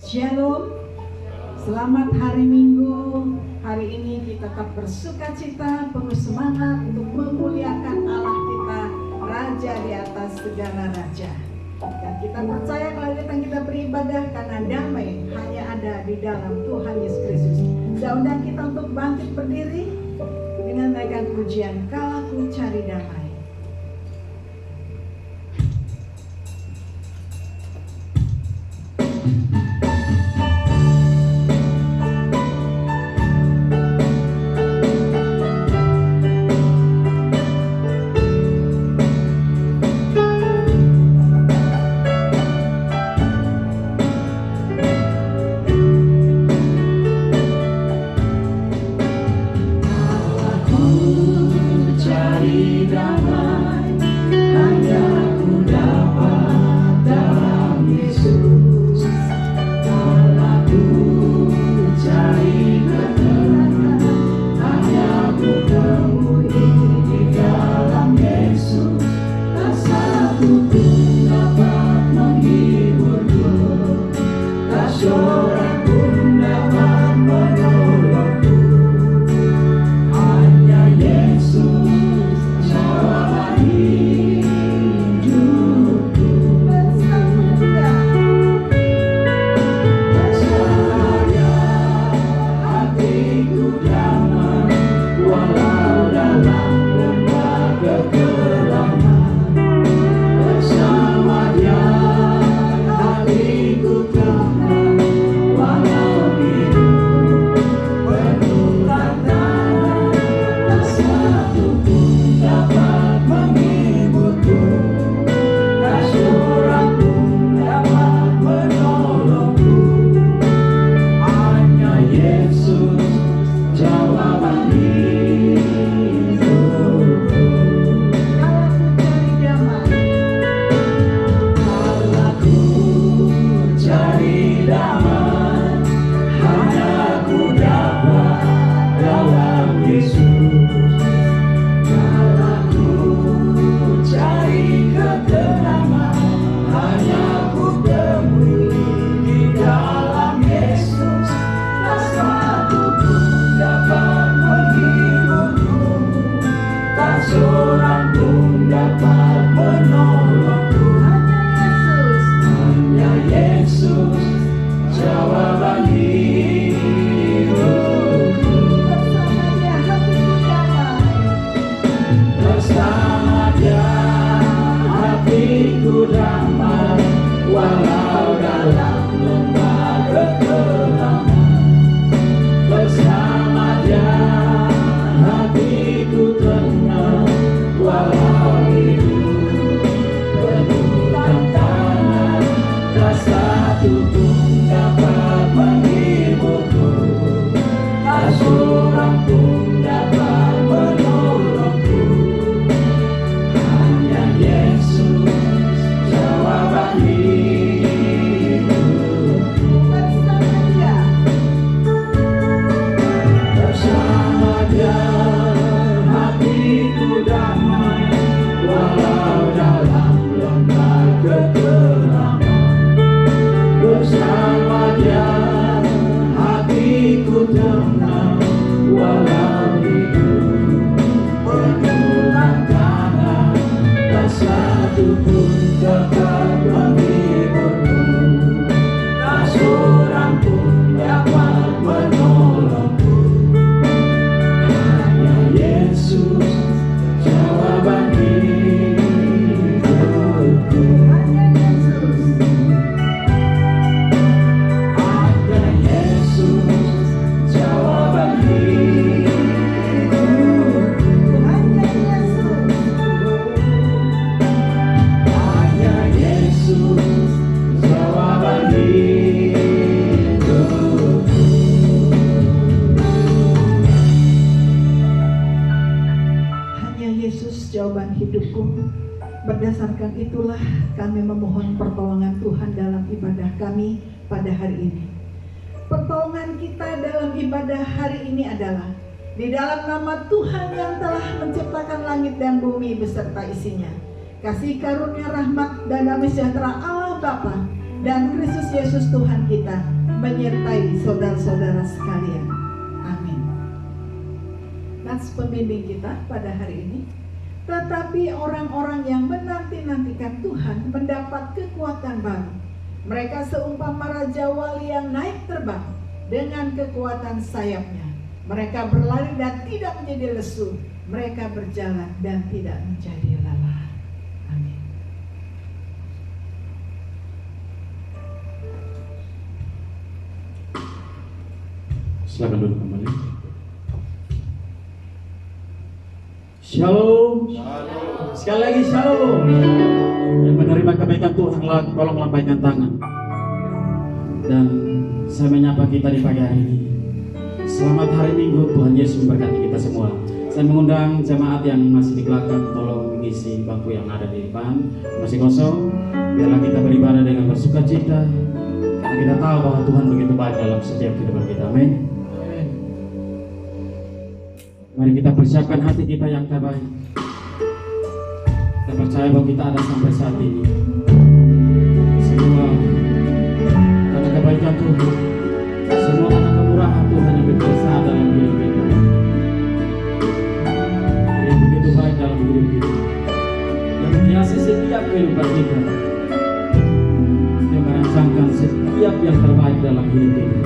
Shalom, selamat hari Minggu. Hari ini kita tetap bersuka cita, penuh semangat untuk memuliakan Allah kita, Raja di atas segala raja. Dan kita percaya kalau kita beribadah karena damai hanya ada di dalam Tuhan Yesus Kristus. Saya undang kita untuk bangkit berdiri dengan menaikkan pujian "Kalau Ku Cari Damai". Berdasarkan itulah kami memohon pertolongan Tuhan dalam ibadah kami pada hari ini. Pertolongan kita dalam ibadah hari ini adalah di dalam nama Tuhan yang telah menciptakan langit dan bumi beserta isinya. Kasih karunia rahmat dan damai sejahtera Allah Bapa dan Kristus Yesus Tuhan kita menyertai saudara-saudara sekalian. Amin. Nats pembimbing kita pada hari ini. Tetapi orang-orang yang menanti-nantikan Tuhan mendapat kekuatan baru. Mereka seumpama raja wali yang naik terbang dengan kekuatan sayapnya. Mereka berlari dan tidak menjadi lesu. Mereka berjalan dan tidak menjadi lelah. Amin. Silakan duduk kembali. Shalom. Sekali lagi shalom. Yang menerima kebaikan Tuhan, tolong lambaikan tangan. Dan saya menyapa kita di pagi hari ini. Selamat hari Minggu, Tuhan Yesus memberkati kita semua. Saya mengundang jemaat yang masih di belakang, tolong mengisi bangku yang ada di depan, masih kosong. Biarlah kita beribadah dengan bersuka cita, karena kita tahu bahwa Tuhan begitu baik dalam setiap kehidupan kita. Amin. Mari kita persiapkan hati kita yang terbaik. Kita percaya bahwa kita ada sampai saat ini semua karena kebaikan Tuhan, semua karena kemurahan Tuhan yang berkuasa dalam hidup kita, yang begitu baik dalam hidup kita, yang menghiasi setiap kehidupan kita, yang merancangkan setiap yang terbaik dalam hidup kita.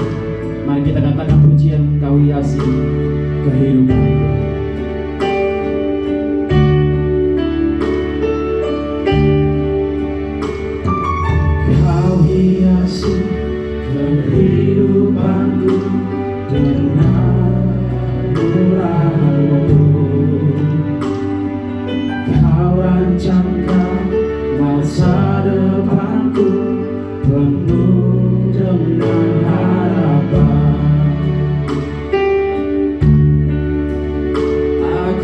Mari kita katakan pujian, Kau hiasi kehidupan. Kau hiasi kehidupanku dengan murah-Mu. Kau rancangkan masa depanku penuh dengan harapan.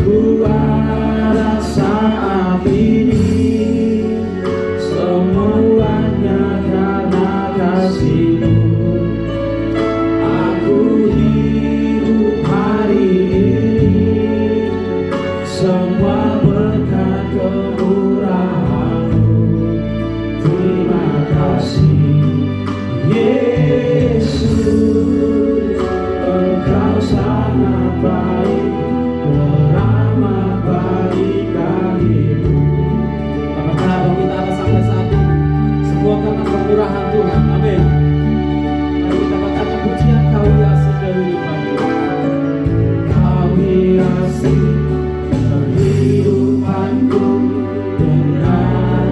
Aku ada saat ini, semuanya karena kasih-Mu. Aku hidup hari ini, semua berkat kemurahan-Mu. Terima kasih Yesus, Engkau sangat baik, teramat baik bagiku. Apakah kita ada sampai saat ini? Semua karena kemurahan Tuhan. Amin. Mari kita katakan pujian, Kau hiasi kehidupanku. Kau hiasi kehidupanku dengan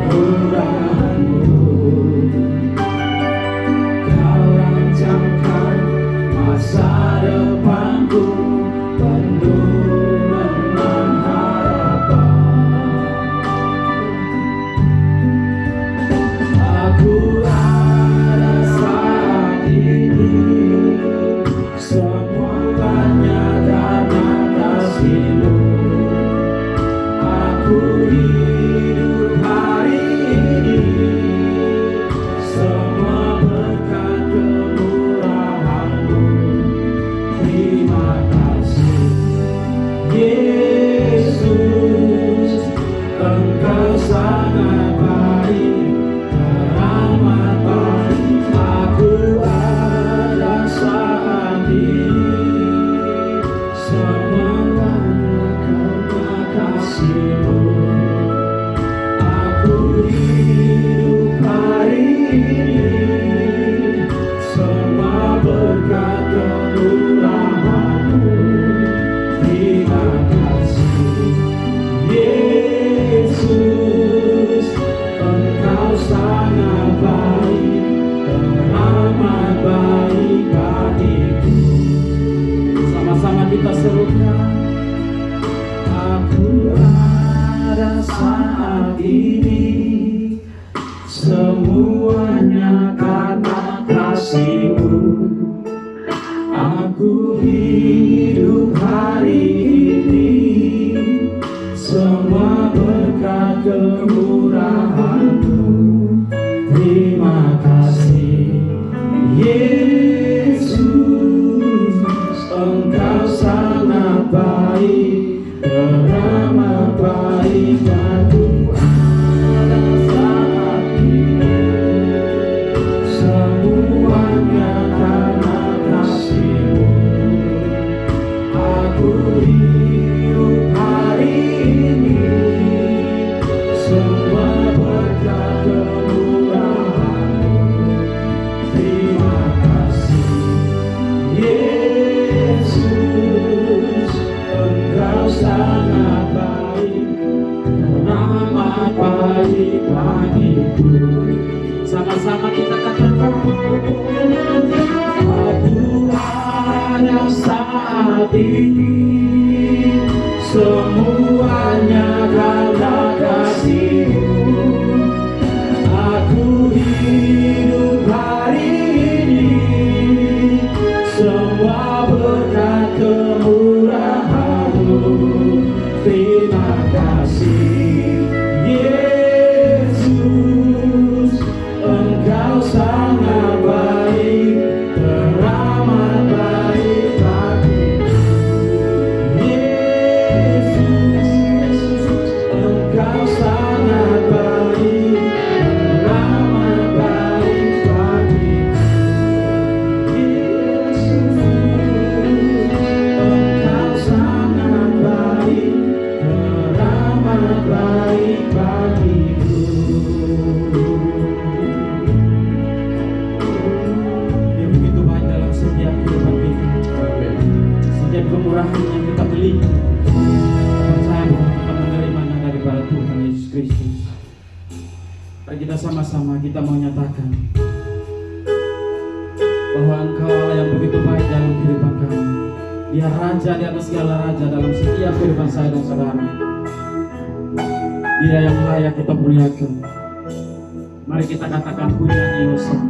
murah-Mu. Kau rancangkan masa depanku penuh dengan harapan. Aku ada saat ini, semuanya karena kasih-Mu. Aku hidup hari ini, semua berkat kemurahan-Mu. Terima kasih Yesus, Engkau sangat baik, teramat baik. Aku ada saat ini, semuanya karena kasih-Mu. Aku hidup hari ini, semua berkat kemurahan-Mu. Terima kasih Yesus, Engkau sangat baik, teramat baik bagiku. Sama-sama kita serukan. Aku ada saat ini, semuanya karena kasih-Mu. Aku hidup hari ini, semua berkat kemurahan-Mu. Terima kasih Yesus, Engkau sangat baik, teramat baik. Aku ada saat ini, Sama-sama kita katakan, aku hanya saat ini semuanya karena kasih-Mu. Aku hidup hari ini semua berkat kemurahan-Mu. Terima kasih Yesus, Engkau sangat baik, teramat baik bagiku. Yesus, Engkau sangat baik, teramat baik bagiku. Yesus, Engkau sangat baik, teramat baik bagiku. Dia begitu baik dalam setiap kehidupan kita. Setiap kemurahan yang kita beli, percaya bahwa kita menerimanya daripada Tuhan Yesus Kristus. Mari kita sama-sama kita mau nyatakan bahwa Engkau Allah yang begitu baik dalam kehidupan kami. Dia Raja di atas segala raja dalam setiap kehidupan saya dan saudara. Dia yang layak kita muliakan. Mari kita katakan pujian Hosana.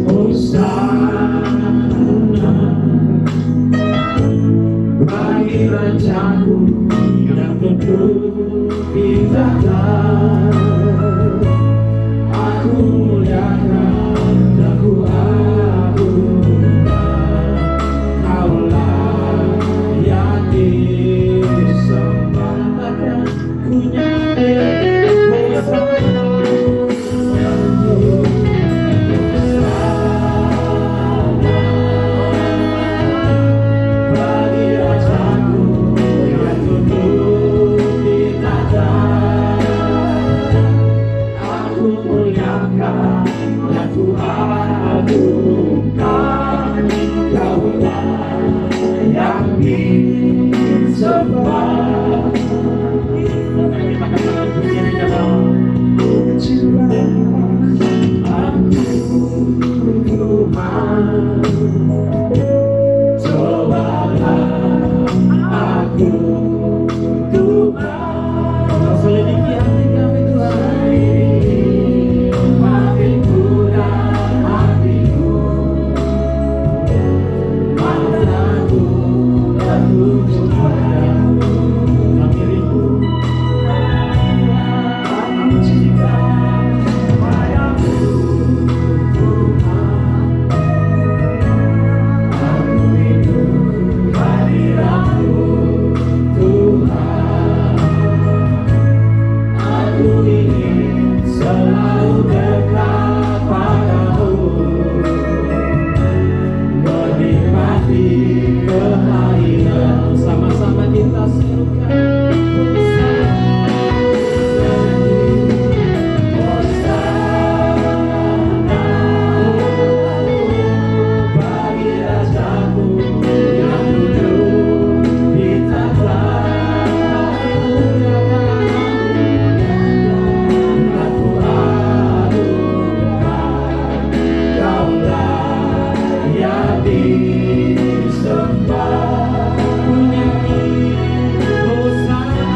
Hosana bagi Rajaku yang duduk di tahta. Aku muliakan dan ku agungkan, Kaulah yang disembah. Ku nyanyi Hosana, bagi Rajaku yang duduk di tahta. Aku muliakan dan ku agungkan, Kaulah yang disembah. Kita katakan pujian yang dalam. Aku Tuhan, cobalah aku Tuhan. Kau selidiki hati kami Tuhan. Hatiku dan hatiku, mataku dan tujuh padamu. Kami rindu aku cinta padamu Tuhan. Aku rindu hadirat-Mu Tuhan. Aku ingin selalu dekat padamu, menikmati kehadiran. Sama-sama kita serukan Hosana bagi Rajaku yang duduk di tahta. Aku agungkan, Kaulah yang disembah. Ku nyanyi Hosana,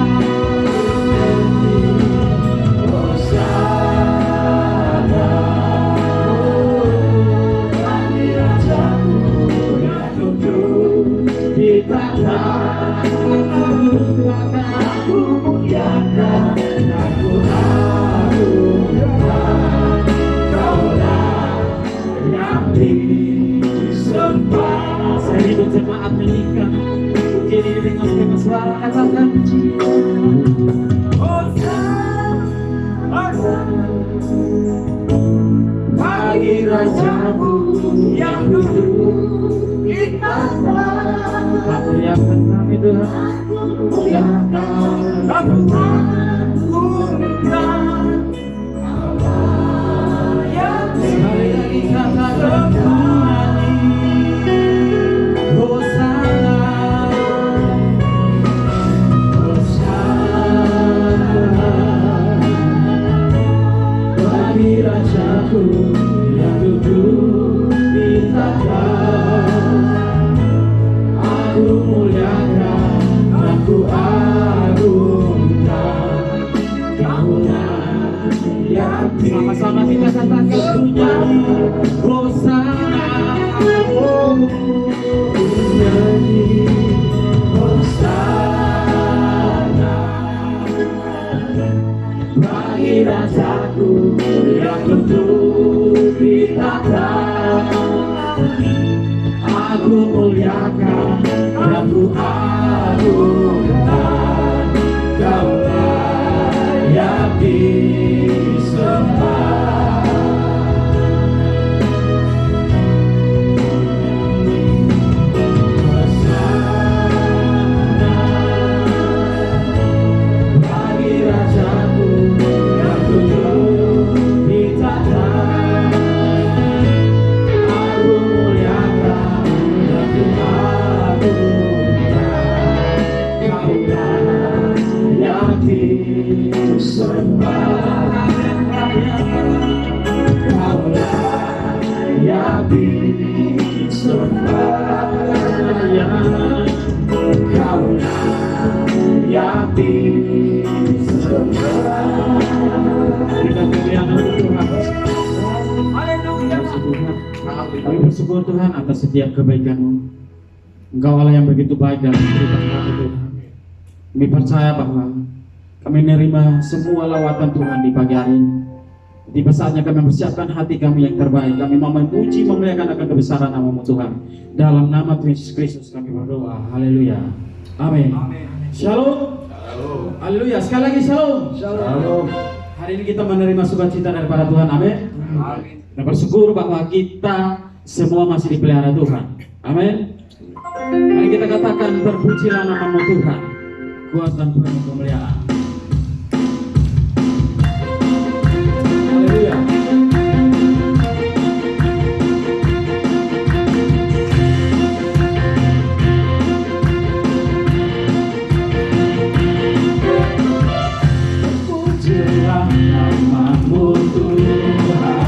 Hosana bagi Rajaku yang duduk di tahta. Aku muliakan, aku agungkan, Kaulah yang disembah. Saya hidup jemaat nyanyikan puji ini dengan segala suara, katakan Hosana bagi Rajaku yang duduk di tahta. Aku muliakan kami Tuhan. Muliakan aku agungkan, sekali lagi katakan nyanyi Hosana, Hosana kita katakan bernyanyi Hosana, oh bernyanyi Hosana bagi Rajaku yang duduk di tahta. Aku muliakan dan ku agungkan, Kau layak disembah. Hosana bagi Rajaku yang duduk di tahta. Aku muliakan dan ku agungkan, Kau layak disembah. Kau layak disembah. Kau layak disembah. Kita kemuliaan Tuhan. Kami bersyukur Tuhan atas setiap kebaikan-Mu. Engkau Allah yang begitu baik dalam kehidupan kami Tuhan. Kami percaya bahwa kami menerima semua lawatan Tuhan di pagi hari ini. Tiba saatnya kami mempersiapkan hati kami yang terbaik. Kami mau memuji, memuliakan akan kebesaran nama-Mu Tuhan. Dalam nama Tuhan Yesus Kristus kami berdoa. Haleluya. Amin. Shalom. Haleluya. Sekali lagi shalom. Shalom. Hari ini kita menerima sukacita daripada Tuhan. Amin. Kita bersyukur bahwa kita semua masih dipelihara Tuhan. Amin. Mari kita katakan berpujilah nama-Mu Tuhan. Kuat dan penuh kemuliaan. Haleluya. Berpujilah nama-Mu Tuhan.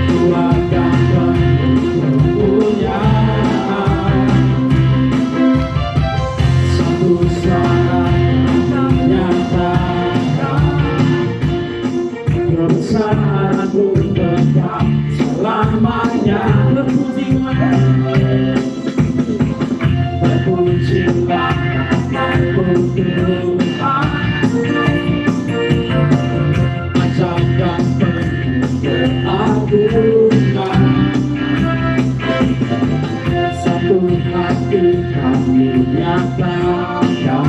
Kuat dan penuh kemuliaan. Satu suara menyatakan kebesaran-Mu tetap selamanya. Berpujilah nama-Mu Tuhan. Ajarkan penuh keagungan. Satu hati kami nyatakan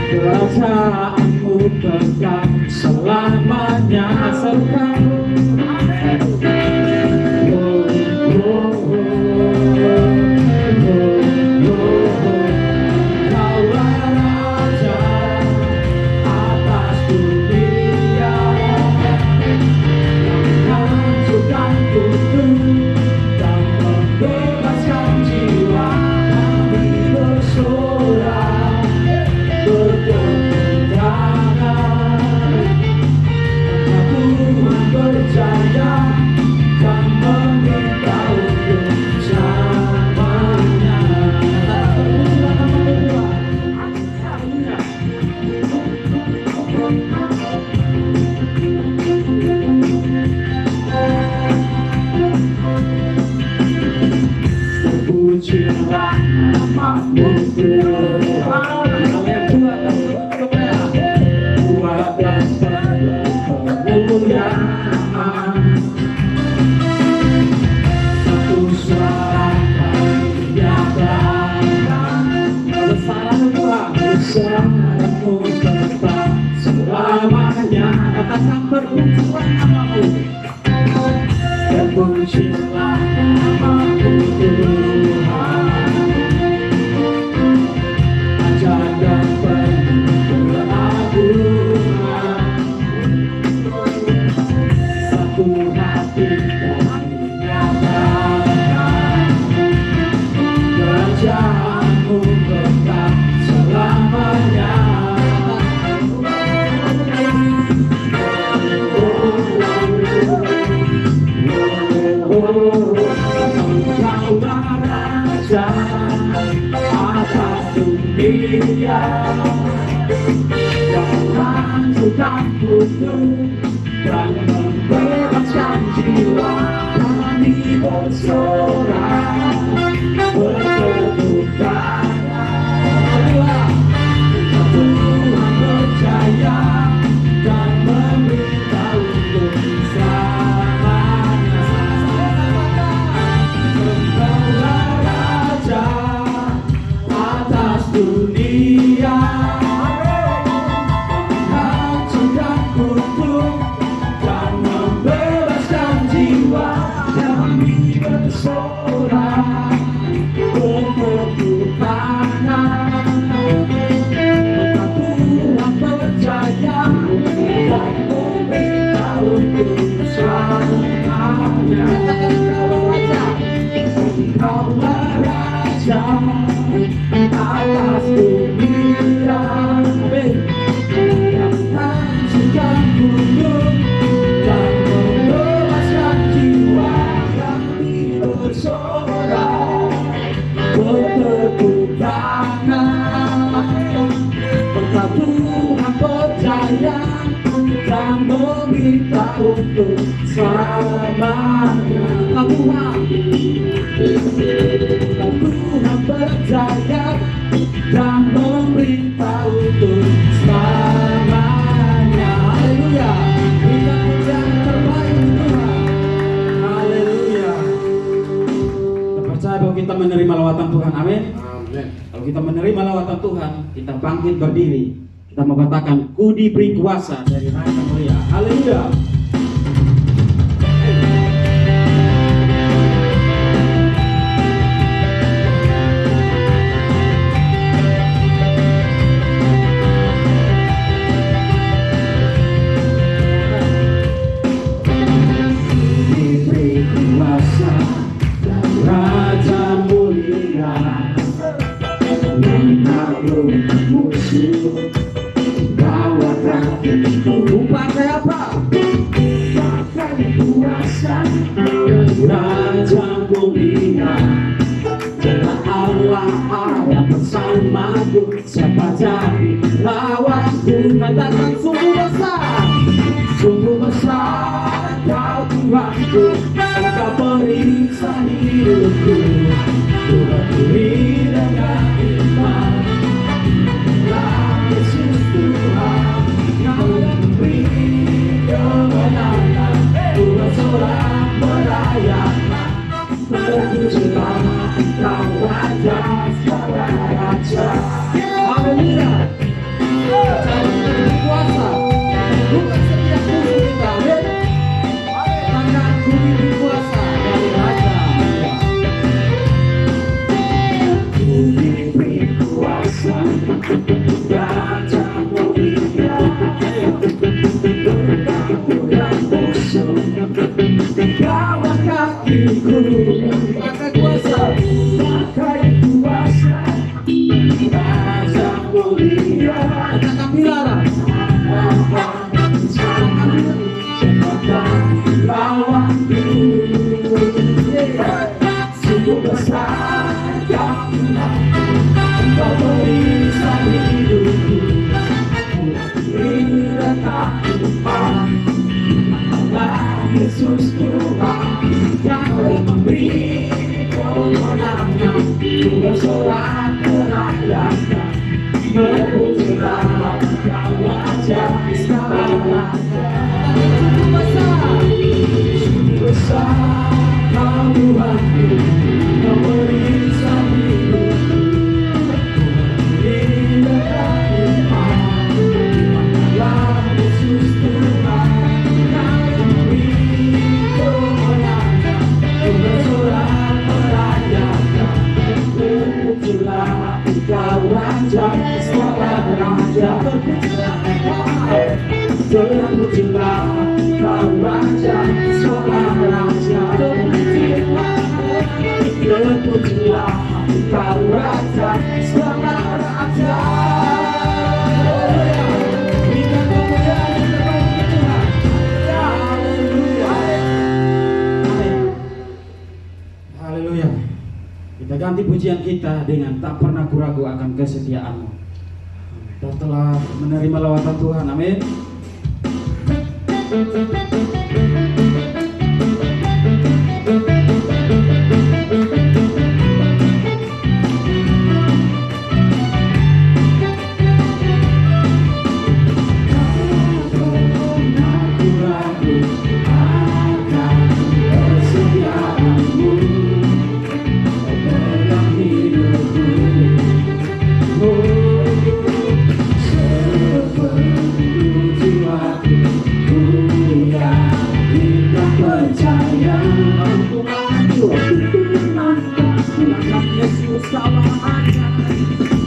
kerajaan-Mu tegak selamanya. Serta Kaulah Raja atas dunia, yang mengajukan tutup dan membebaskan jiwa. Kami bersorak bertepuk tangan, karena Tuhan berjaya dan meminta untuk selamanya. Terpujilah nama Tuhan. Haleluya. Terpujilah nama-Mu Tuhan. Kuat dan penuh kemuliaan. Satu suara kami nyatakan kebesaran-Mu Tuhan. Kebesaran-Mu tetap selamanya. Katakan berpujilah nama-Mu. Berpujilah nama-Mu Tuhan. Ajarkan penuh keagungan. Satu hati kami nyatakan kerajaan-Mu tetap selamanya. Kaulah Raja atas dunia, hancurkan kudus dan membebaskan jiwa. Kami bersorak bertepuk tangan. Tuhan percaya dan memberitahu untuk selamanya. Engkaulah Raja atas dunia. Hancurkan kudus dan membebaskan jiwa. Kami bersorak bertepuk tangan. Tuhan percaya dan memberitahu untuk selamanya. Engkaulah Raja atas dunia. Yang hancurkan kudus dan membebaskan jiwa. Kami bersorak bertepuk tangan. Berkat Tuhan percaya dan memberitahu untuk selamanya. Tuhan percaya dan memberitahu untuk selamanya. Haleluya. Berikan pujian terbaik Tuhan. Haleluya. Kita percaya bahwa kita menerima lawatan Tuhan. Amin. Kalau kita menerima lawatan Tuhan, kita bangkit berdiri. Kita mau katakan, ku diberi kuasa dari Raja Mulia. Haleluya. Diberi kuasa dari Raja Mulia, menaklukkan musuh, bawa kakiku. Pakai apa? Pakai kuasa dari Raja Mulia. Jangan Allah ada bersamaku, siapa jadi lawanku? Katakan sungguh besar Kau Tuhanku. Engkau periksa hidupku, ku berdiri dengan iman. Yesus Tuhan, Kau yang memberi kemenangan. Ku bersorak merayakan, terpujilah Kau Raja segala raja. Haleluya. Cari kuasa, bukan setiap musuh kita. Tangan ku diberi kuasa dari Raja. Ku diberi kuasa Raja Mulia. Bertahan musuh, bawa kakiku. Pakai kuasa, pakai kuasa Raja Mulia. Katakan bilara, lawanku. Sungguh besar Kau Tuhan, Engkau periksa hidupku, beri letak iman. Allah Yesus Tuhan, Kau yang memberi kemenangan. Ku bersorak merayakan, berpujilah Kau Raja segala raja. Sungguh besar Kau Tuhanku, Kau periksa hidupku, beri letak iman. Allah Yesus Tuhan, Kau yang memberi kemenangan. Ku bersorak merayakan, berpujilah Kau Raja segala raja. Terpujilah Kau Raja segala raja. Terpujilah Kau Raja segala raja. Berikan kemuliaan kepada Tuhan. Haleluya. Haleluya. Kita ganti pujian kita dengan tak pernah ku ragu akan kesetiaan-Mu. Amin. dan telah menerima lawatan Tuhan. Amin.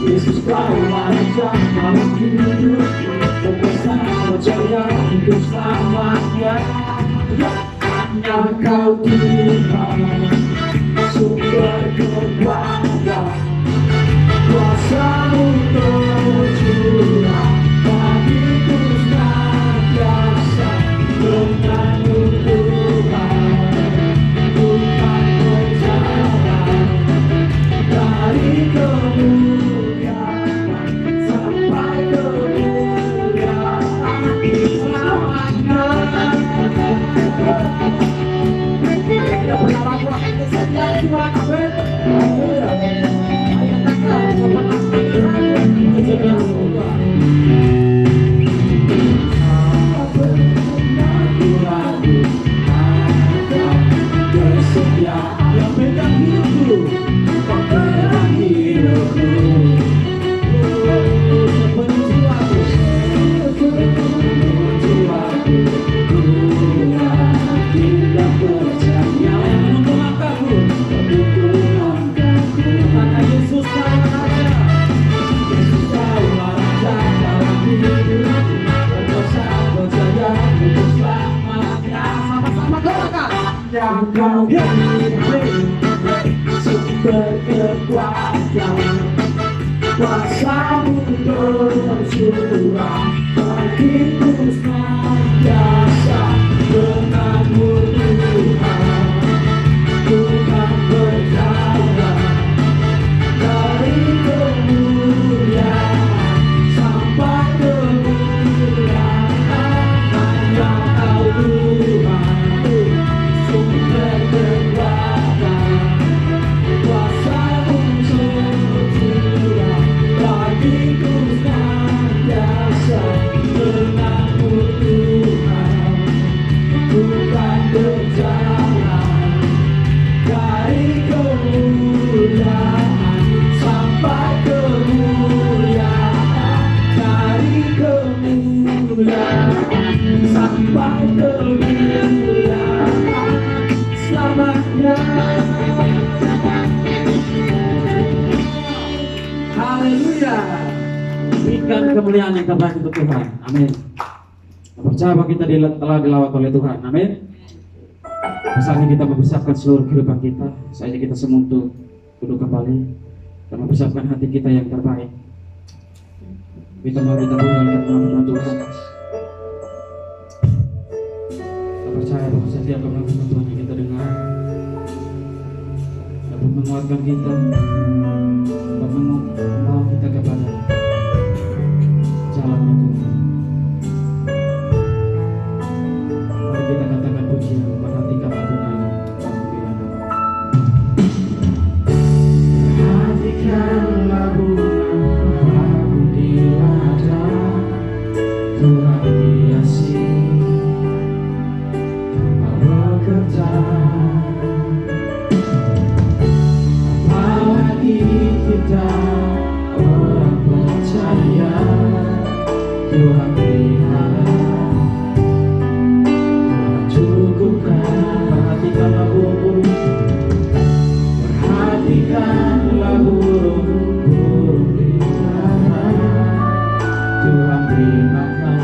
Yesus kau ajar dalam hidupku, bersama percaya untuk selamanya. Hanya kau Tuhan, sumber kekuatan, kuasa-Mu tercurah bagiku senantiasa. Dengan-Mu Tuhan, bukan berjalan dari kemuliaan sampai kemuliaan selamanya. Tidak pernah ragu akan kesetiaan Tuhan. Amin. Yang pegang hidupku, kau pegang hidupku, sepenuh jiwaku, tidak percaya menunggu langkahku, karena Yesus kau raja, Yesus kau raja dalam hidupku, berkuasa percaya untuk selamanya. Sama-sama katakan, yang kau sumber kekuatan, kuasa-Mu tercurah bagiku senantiasa. Dengan-Mu Tuhan, bukan berjalan dari kemuliaan sampai kemuliaan. Hanya Kau Tuhan, sumber kekuatan, kuasa-Mu tercurah bagiku senantiasa. Dengan-Mu Tuhan, bukan berjalan dari kemuliaan sampai kemuliaan, dari kemuliaan sampai kemuliaan selamanya. Haleluya. Berikan kemuliaan yang terbaik untuk Tuhan. Amin. Percaya bahwa kita telah dilawat oleh Tuhan. Amin. Saatnya kita mempersiapkan seluruh kehidupan kita. Saatnya kita semua untuk duduk kembali dan mempersiapkan hati kita yang terbaik. Kita mau kita mendengarkan firman Tuhan. Kita percaya bahwa setiap firman Tuhan yang kita dengar dapat menguatkan kita, dapat membawa kita kepada jalannya Tuhan. Mari kita katakan pujian, perhatikan lagunya. Perhatikan lagunya di ladang Tuhan hiasi tanpa bekerja. Apalagi kita orang percaya, Tuhan pelihara, Tuhan cukupkan. Perhatikanlah burung, perhatikanlah burung di darat, Tuhan beri makan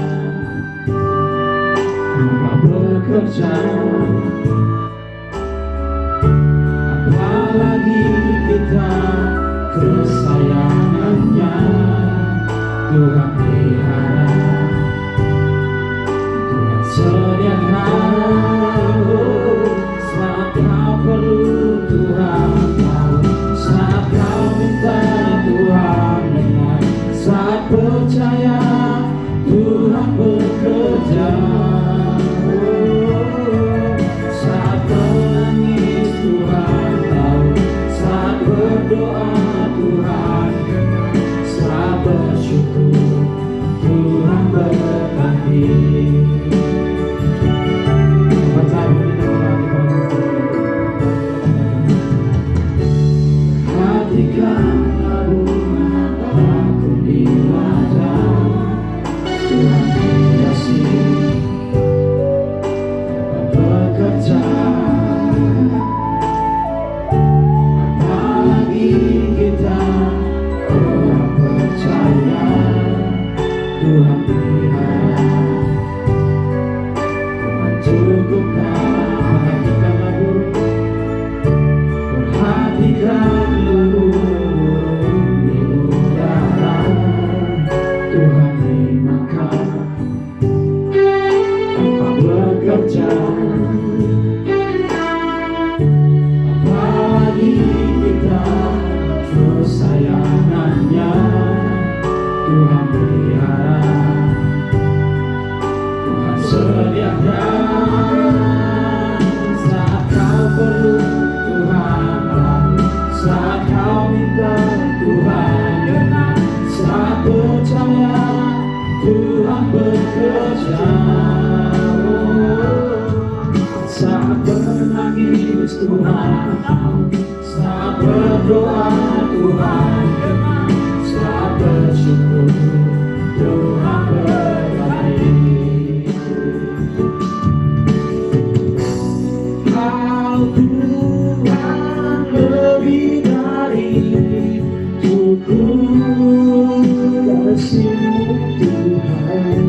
tanpa bekerja. Apalagi kita kesayangannya, Tuhan pelihara, Tuhan sediakan. Saat kau perlu Tuhan tahu, saat kau minta Tuhan dengar, saat percaya Tuhan bekerja. Saat menangis Tuhan tahu, saat berdoa Tuhan dengar, saat bersyukur Tuhan berkati. Hatikanlah bunga aku di ladang, Tuhan hiasi bekerja. Apalagi kita orang percaya Tuhan pelihara, Tuhan cukupkan. Perhatikanlah burung, perhatikan burung di udara, Tuhan terima tanpa bekerja. Apalagi kita kesayangannya, Tuhan pelihara, Tuhan sediakan. Saat kau perlu Tuhan bantu, saat kau minta Tuhan dengar, saat percaya Tuhan bekerja. Saat menangis Tuhan tahu, saat berdoa Tuhan dengar, saat bersyukur Tuhan berkati. Kau Tuhan lebih dari cukup, kasih-Mu Tuhan.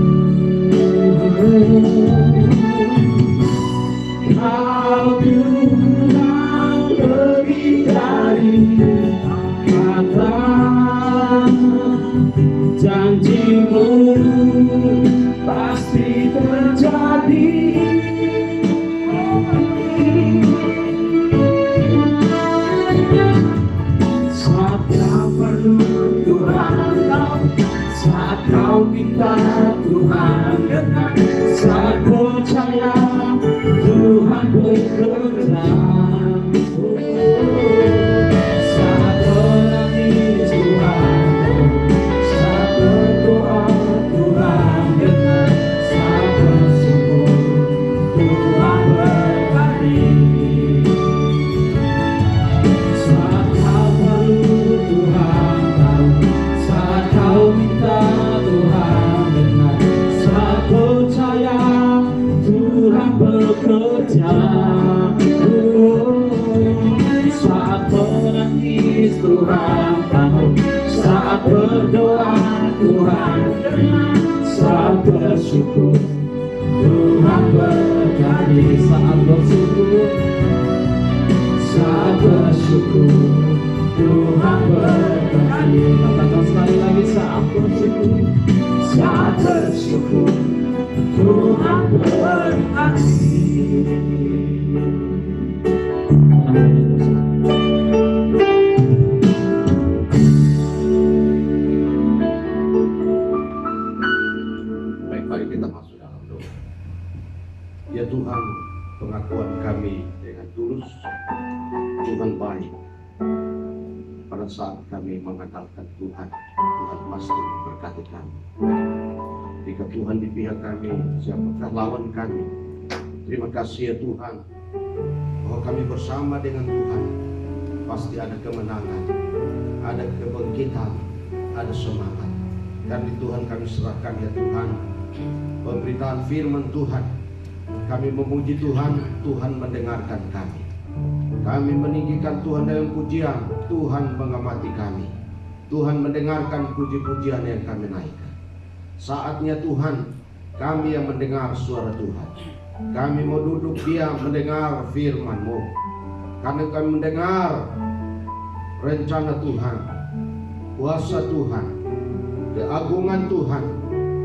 Kau Tuhan lebih dari kata janji-Mu pasti terjadi. Saat kau perlu Tuhan tahu, saat kau minta Tuhan dengar, saat percaya Tuhan bekerja. Saat menangis Tuhan tahu, saat berdoa Tuhan dengar, saat bersyukur Tuhan berkati. Saat kau perlu Tuhan tahu, saat kau minta Tuhan dengar, saat percaya Tuhan bekerja. Saat menangis Tuhan tahu, saat berdoa Tuhan dengar, saat bersyukur Tuhan berkati. Saat bersyukur, saat bersyukur Tuhan berkati. Katakan sekali lagi, saat bersyukur, saat bersyukur Tuhan berkati. Baik, mari kita masuk dalam doa. Ya Tuhan, pengakuan kami dengan tulus, Tuhan baik. Pada saat kami mengandalkan Tuhan, Tuhan pasti memberkati kami. Jika Tuhan di pihak kami, siapakah lawan kami? Terima kasih ya Tuhan, bahwa kami bersama dengan Tuhan pasti ada kemenangan, ada kebangkitan, ada semangat. Dan di Tuhan kami serahkan ya Tuhan pemberitaan firman Tuhan. Kami memuji Tuhan, Tuhan mendengarkan kami. Kami meninggikan Tuhan dengan pujian, Tuhan mengamati kami. Tuhan mendengarkan puji-pujian yang kami naikkan. Saatnya Tuhan, kami yang mendengar suara Tuhan. Kami mau duduk diam mendengar firman-Mu. Karena kami mendengar rencana Tuhan, kuasa Tuhan, keagungan Tuhan,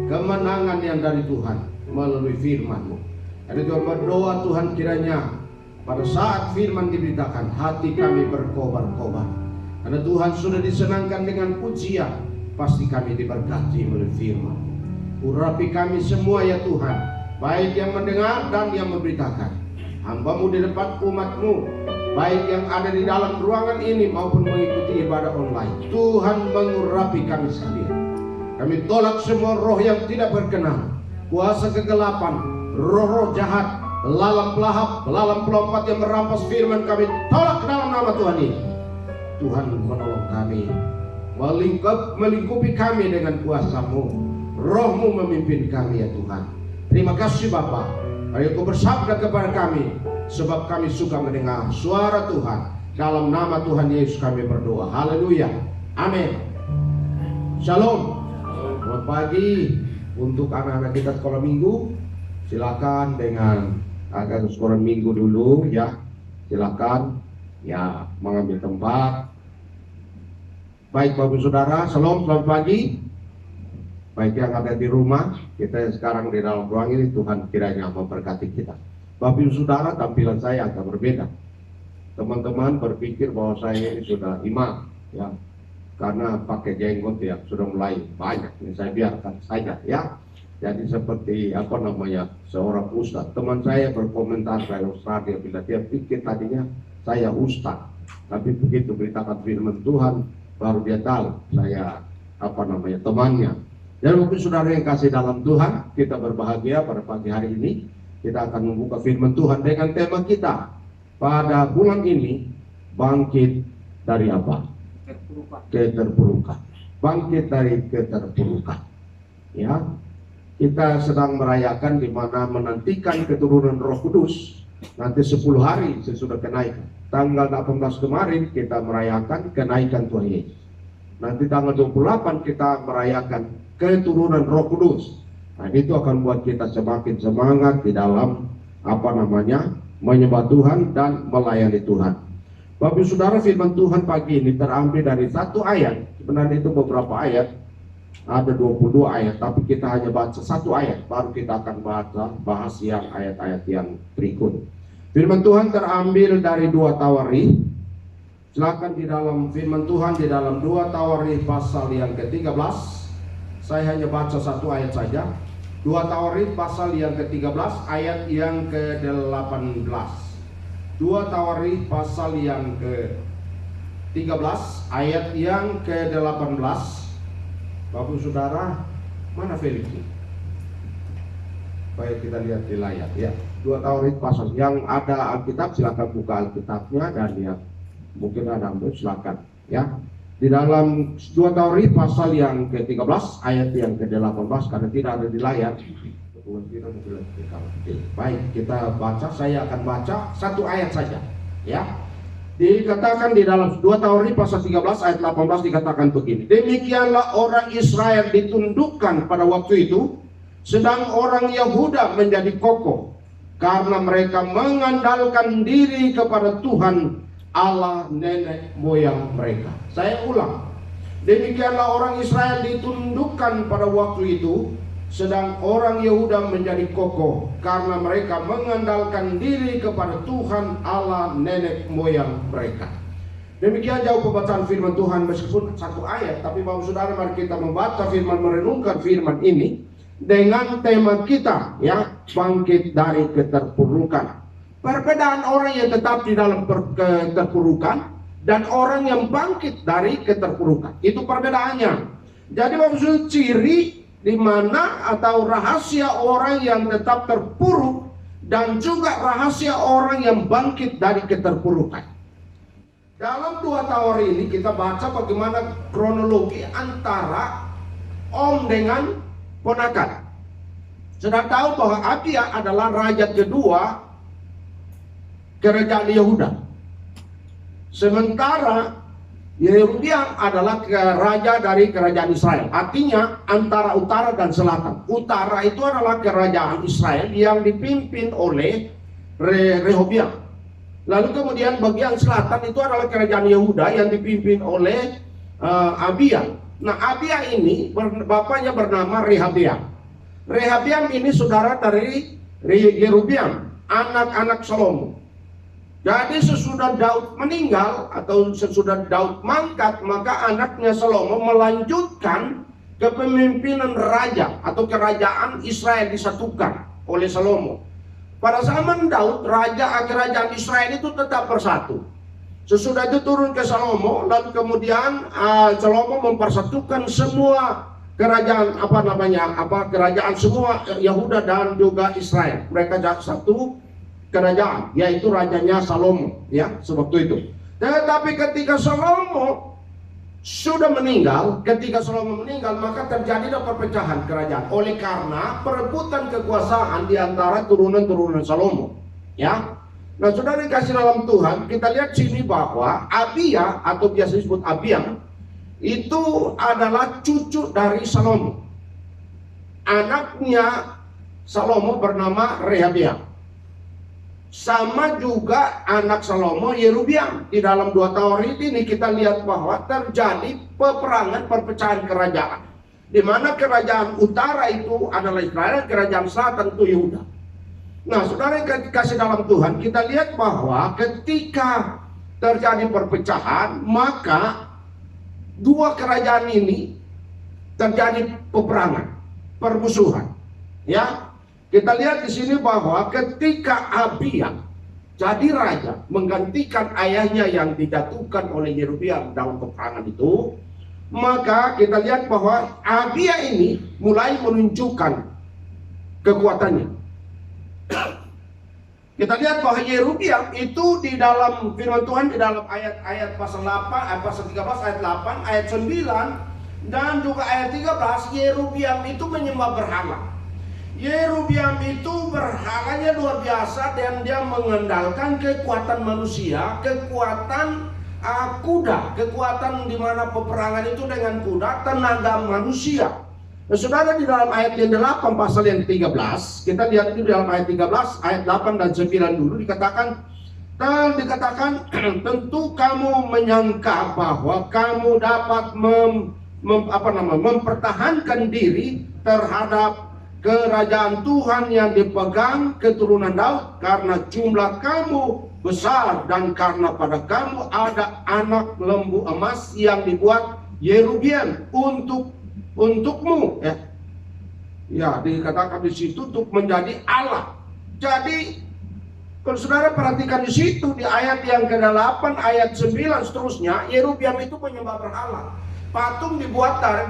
kemenangan yang dari Tuhan melalui firman-Mu. Jadi Tuhan berdoa Tuhan, kiranya pada saat firman diberitakan, hati kami berkobar-kobar. Karena Tuhan sudah disenangkan dengan pujian, pasti kami diberkati oleh firman. Urapi kami semua ya Tuhan, baik yang mendengar dan yang memberitakan. Hamba-Mu di depan umat-Mu, baik yang ada di dalam ruangan ini maupun mengikuti ibadah online. Tuhan mengurapi kami sekalian. Kami tolak semua roh yang tidak berkenan, kuasa kegelapan, roh-roh jahat, belalang pelahap, belalang pelompat yang merampas firman kami tolak ke dalam nama Tuhan ini. Tuhan menolong kami, melingkupi kami dengan kuasa-Mu, Roh-Mu memimpin kami ya Tuhan. Terima kasih Bapa, mari Kau bersabda kepada kami, sebab kami suka mendengar suara Tuhan. Dalam nama Tuhan Yesus kami berdoa. Haleluya, amin. Shalom. Selamat pagi untuk anak-anak kita sekolah minggu. Silakan dengan agak sekolah minggu dulu ya. Silakan ya mengambil tempat. Baik Bapak Saudara, shalom, selamat pagi. Baik yang ada di rumah, kita sekarang di dalam ruang ini, Tuhan kiranya memberkati kita. Bapak Saudara, tampilan saya agak berbeda. Teman-teman berpikir bahwa saya ini sudah imam ya, karena pakai jenggot ya sudah mulai banyak. Ini saya biarkan saja ya. Jadi seperti apa namanya, seorang ustadz. Teman saya berkomentar dari Australia bila dia pikir tadinya saya ustadz, tapi begitu beritakan firman Tuhan baru dia tahu saya apa namanya, temannya. Dan mungkin saudara yang kasih dalam Tuhan, kita berbahagia pada pagi hari ini. Kita akan membuka firman Tuhan dengan tema kita pada bulan ini, bangkit dari apa? Keterpurukan. Bangkit dari keterpurukan. Ya, kita sedang merayakan di mana menantikan keturunan Roh Kudus. Nanti 10 hari sesudah kenaikan. Tanggal 18 kemarin kita merayakan kenaikan Tuhan Yesus. Nanti tanggal 28 kita merayakan keturunan Roh Kudus. Nah, itu akan buat kita semakin semangat di dalam apa namanya, menyembah Tuhan dan melayani Tuhan. Bapak Saudara, firman Tuhan pagi ini terambil dari satu ayat. Sebenarnya itu beberapa ayat, ada 22 ayat, tapi kita hanya baca satu ayat. Baru kita akan bahas yang ayat-ayat yang berikut. Firman Tuhan terambil dari 2 Tawarikh. Silakan di dalam firman Tuhan di dalam 2 Tawarikh pasal yang ke-13. Saya hanya baca satu ayat saja. 2 Tawarikh pasal yang ke-13 ayat yang ke-18. 2 Tawarikh pasal yang ke-13 ayat yang ke-18. Bapak Saudara, mana Felix? Baik, kita lihat di layar ya. 2 Tawarikh pasal yang ada Alkitab, silakan buka Alkitabnya, dan ya mungkin ada ambil, silakan ya. Di dalam 2 Tawarikh pasal yang ke-13 ayat yang ke-18, karena tidak ada di layar. Baik, kita baca. Saya akan baca satu ayat saja ya. Dikatakan di dalam 2 Tawarikh pasal 13 ayat 18 dikatakan begini. Demikianlah orang Israel ditundukkan pada waktu itu, sedang orang Yahuda menjadi kokoh, karena mereka mengandalkan diri kepada Tuhan Allah nenek moyang mereka. Saya ulang. Demikianlah orang Israel ditundukkan pada waktu itu, sedang orang Yehuda menjadi kokoh, karena mereka mengandalkan diri kepada Tuhan Allah nenek moyang mereka. Demikian jauh pembacaan firman Tuhan, meskipun satu ayat, tapi Bapak Saudara, mari kita membaca firman, merenungkan firman ini dengan tema kita ya, bangkit dari keterpurukan. Perbedaan orang yang tetap di dalam keterpurukan dan orang yang bangkit dari keterpurukan, itu perbedaannya. Jadi maksud ciri di mana atau rahasia orang yang tetap terpuruk dan juga rahasia orang yang bangkit dari keterpurukan. Dalam 2 Tawarikh ini kita baca bagaimana kronologi antara om dengan ponakan. Sudah tahu bahwa Abia adalah raja kedua kerajaan Yehuda. Sementara Yerobeam adalah raja dari kerajaan Israel. Artinya antara utara dan selatan. Utara itu adalah kerajaan Israel yang dipimpin oleh Rehoboam. Lalu kemudian bagian selatan itu adalah kerajaan Yehuda yang dipimpin oleh Abia. Nah, Abia ini bapaknya bernama Rehabeam. Rehabeam ini saudara dari Yerobeam, anak-anak Salomo. Jadi sesudah Daud meninggal atau sesudah Daud mangkat, maka anaknya Salomo melanjutkan kepemimpinan raja atau kerajaan Israel disatukan oleh Salomo. Pada zaman Daud, kerajaan Israel itu tetap bersatu. Sesudah itu turun ke Salomo, lalu kemudian Salomo mempersatukan semua kerajaan kerajaan semua Yehuda dan juga Israel. Mereka satu kerajaan, yaitu rajanya Salomo, ya, sewaktu itu. Tetapi ketika Salomo sudah meninggal, maka terjadilah perpecahan kerajaan oleh karena perebutan kekuasaan di antara turunan-turunan Salomo, ya. Nah, saudara dikasih dalam Tuhan, kita lihat sini bahwa Abia atau biasa disebut Abiam itu adalah cucu dari Salomo. Anaknya Salomo bernama Rehabiam. Sama juga anak Salomo Yerobeam. Di dalam 2 Taurat ini kita lihat bahwa terjadi peperangan, perpecahan kerajaan, di mana kerajaan utara itu adalah Israel, kerajaan selatan itu Yehuda. Nah, saudara yang kasih dalam Tuhan, kita lihat bahwa ketika terjadi perpecahan, maka dua kerajaan ini terjadi peperangan, permusuhan, ya. Kita lihat di sini bahwa ketika Abia jadi raja menggantikan ayahnya yang dijatuhkan oleh Yerobeam dalam peperangan itu, maka kita lihat bahwa Abia ini mulai menunjukkan kekuatannya. Kita lihat bahwa Yerobeam itu di dalam firman Tuhan, di dalam ayat pasal 8, pasal 13 ayat 8, ayat 9 dan juga ayat 13, Yerobeam itu menyembah berhala. Yerobeam itu berhalanya luar biasa dan dia mengandalkan kekuatan manusia, kekuatan kuda, kekuatan di mana peperangan itu dengan kuda, tenaga manusia. Nah, saudara, di dalam ayat yang 8 pasal yang 13, kita lihat itu di dalam ayat 13, ayat 8 dan 9 dulu dikatakan tentu kamu menyangka bahwa kamu dapat mempertahankan diri terhadap kerajaan Tuhan yang dipegang keturunan Daud, karena jumlah kamu besar dan karena pada kamu ada anak lembu emas yang dibuat Yerobeam untukmu, ya. Ya, dikatakan di situ untuk menjadi Allah. Jadi kalau saudara perhatikan di situ di ayat yang ke-8, ayat 9 seterusnya, Yerobeam itu menyembah berhala. Patung dibuatkan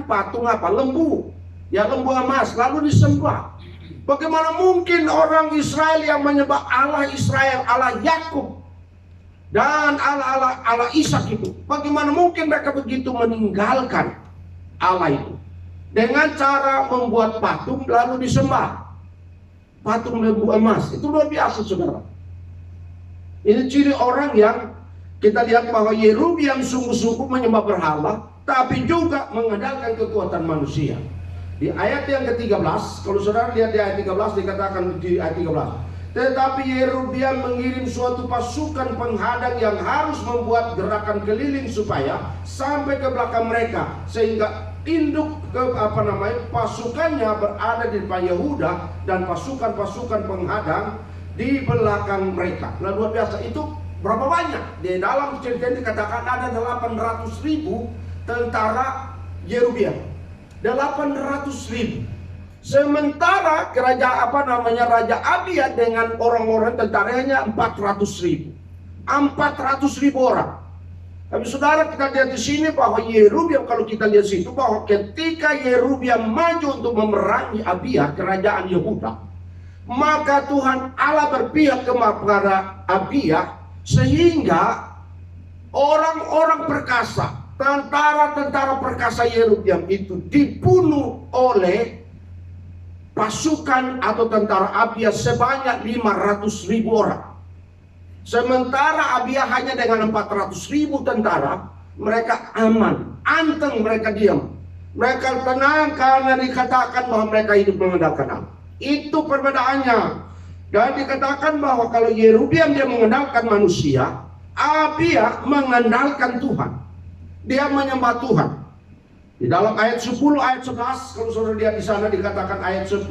patung apa? Lembu. Ya, lembu emas, lalu disembah. Bagaimana mungkin orang Israel yang menyembah Allah Israel, Allah Yakub dan Allah Ishak itu, bagaimana mungkin mereka begitu meninggalkan Allah itu dengan cara membuat patung lalu disembah? Patung lembu emas itu luar biasa, saudara. Ini ciri orang yang kita lihat bahwa Yerobeam sungguh-sungguh menyembah berhala, tapi juga mengandalkan kekuatan manusia. Di ayat yang ke-13, kalau saudara lihat di ayat 13, dikatakan di ayat 13, tetapi Yerobeam mengirim suatu pasukan penghadang yang harus membuat gerakan keliling supaya sampai ke belakang mereka, sehingga induk pasukannya berada di depan Yehuda dan pasukan-pasukan penghadang di belakang mereka. Nah, luar biasa. Itu berapa banyak? Di dalam cerita ini dikatakan ada 800.000 tentara Yerobeam. 800.000. Sementara Raja Abia dengan orang-orang tentaranya 400.000. 400.000 orang. Tapi saudara, kita lihat di sini bahwa Yerobeam, kalau kita lihat situ bahwa ketika Yerobeam maju untuk memerangi Abia, kerajaan Yehuda, maka Tuhan Allah berpihak kepada Abia sehingga orang-orang perkasa, tentara-tentara perkasa Yerobeam itu dibunuh oleh pasukan atau tentara Abia sebanyak 500.000 orang. Sementara Abia hanya dengan 400.000 tentara, mereka aman, anteng, mereka diam. Mereka tenang karena dikatakan bahwa mereka hidup mengandalkan Allah. Itu perbedaannya. Dan dikatakan bahwa kalau Yerobeam dia mengandalkan manusia, Abia mengandalkan Tuhan. Dia menyembah Tuhan. Di dalam ayat 10, ayat 11, kalau saudara lihat di sana dikatakan ayat 10,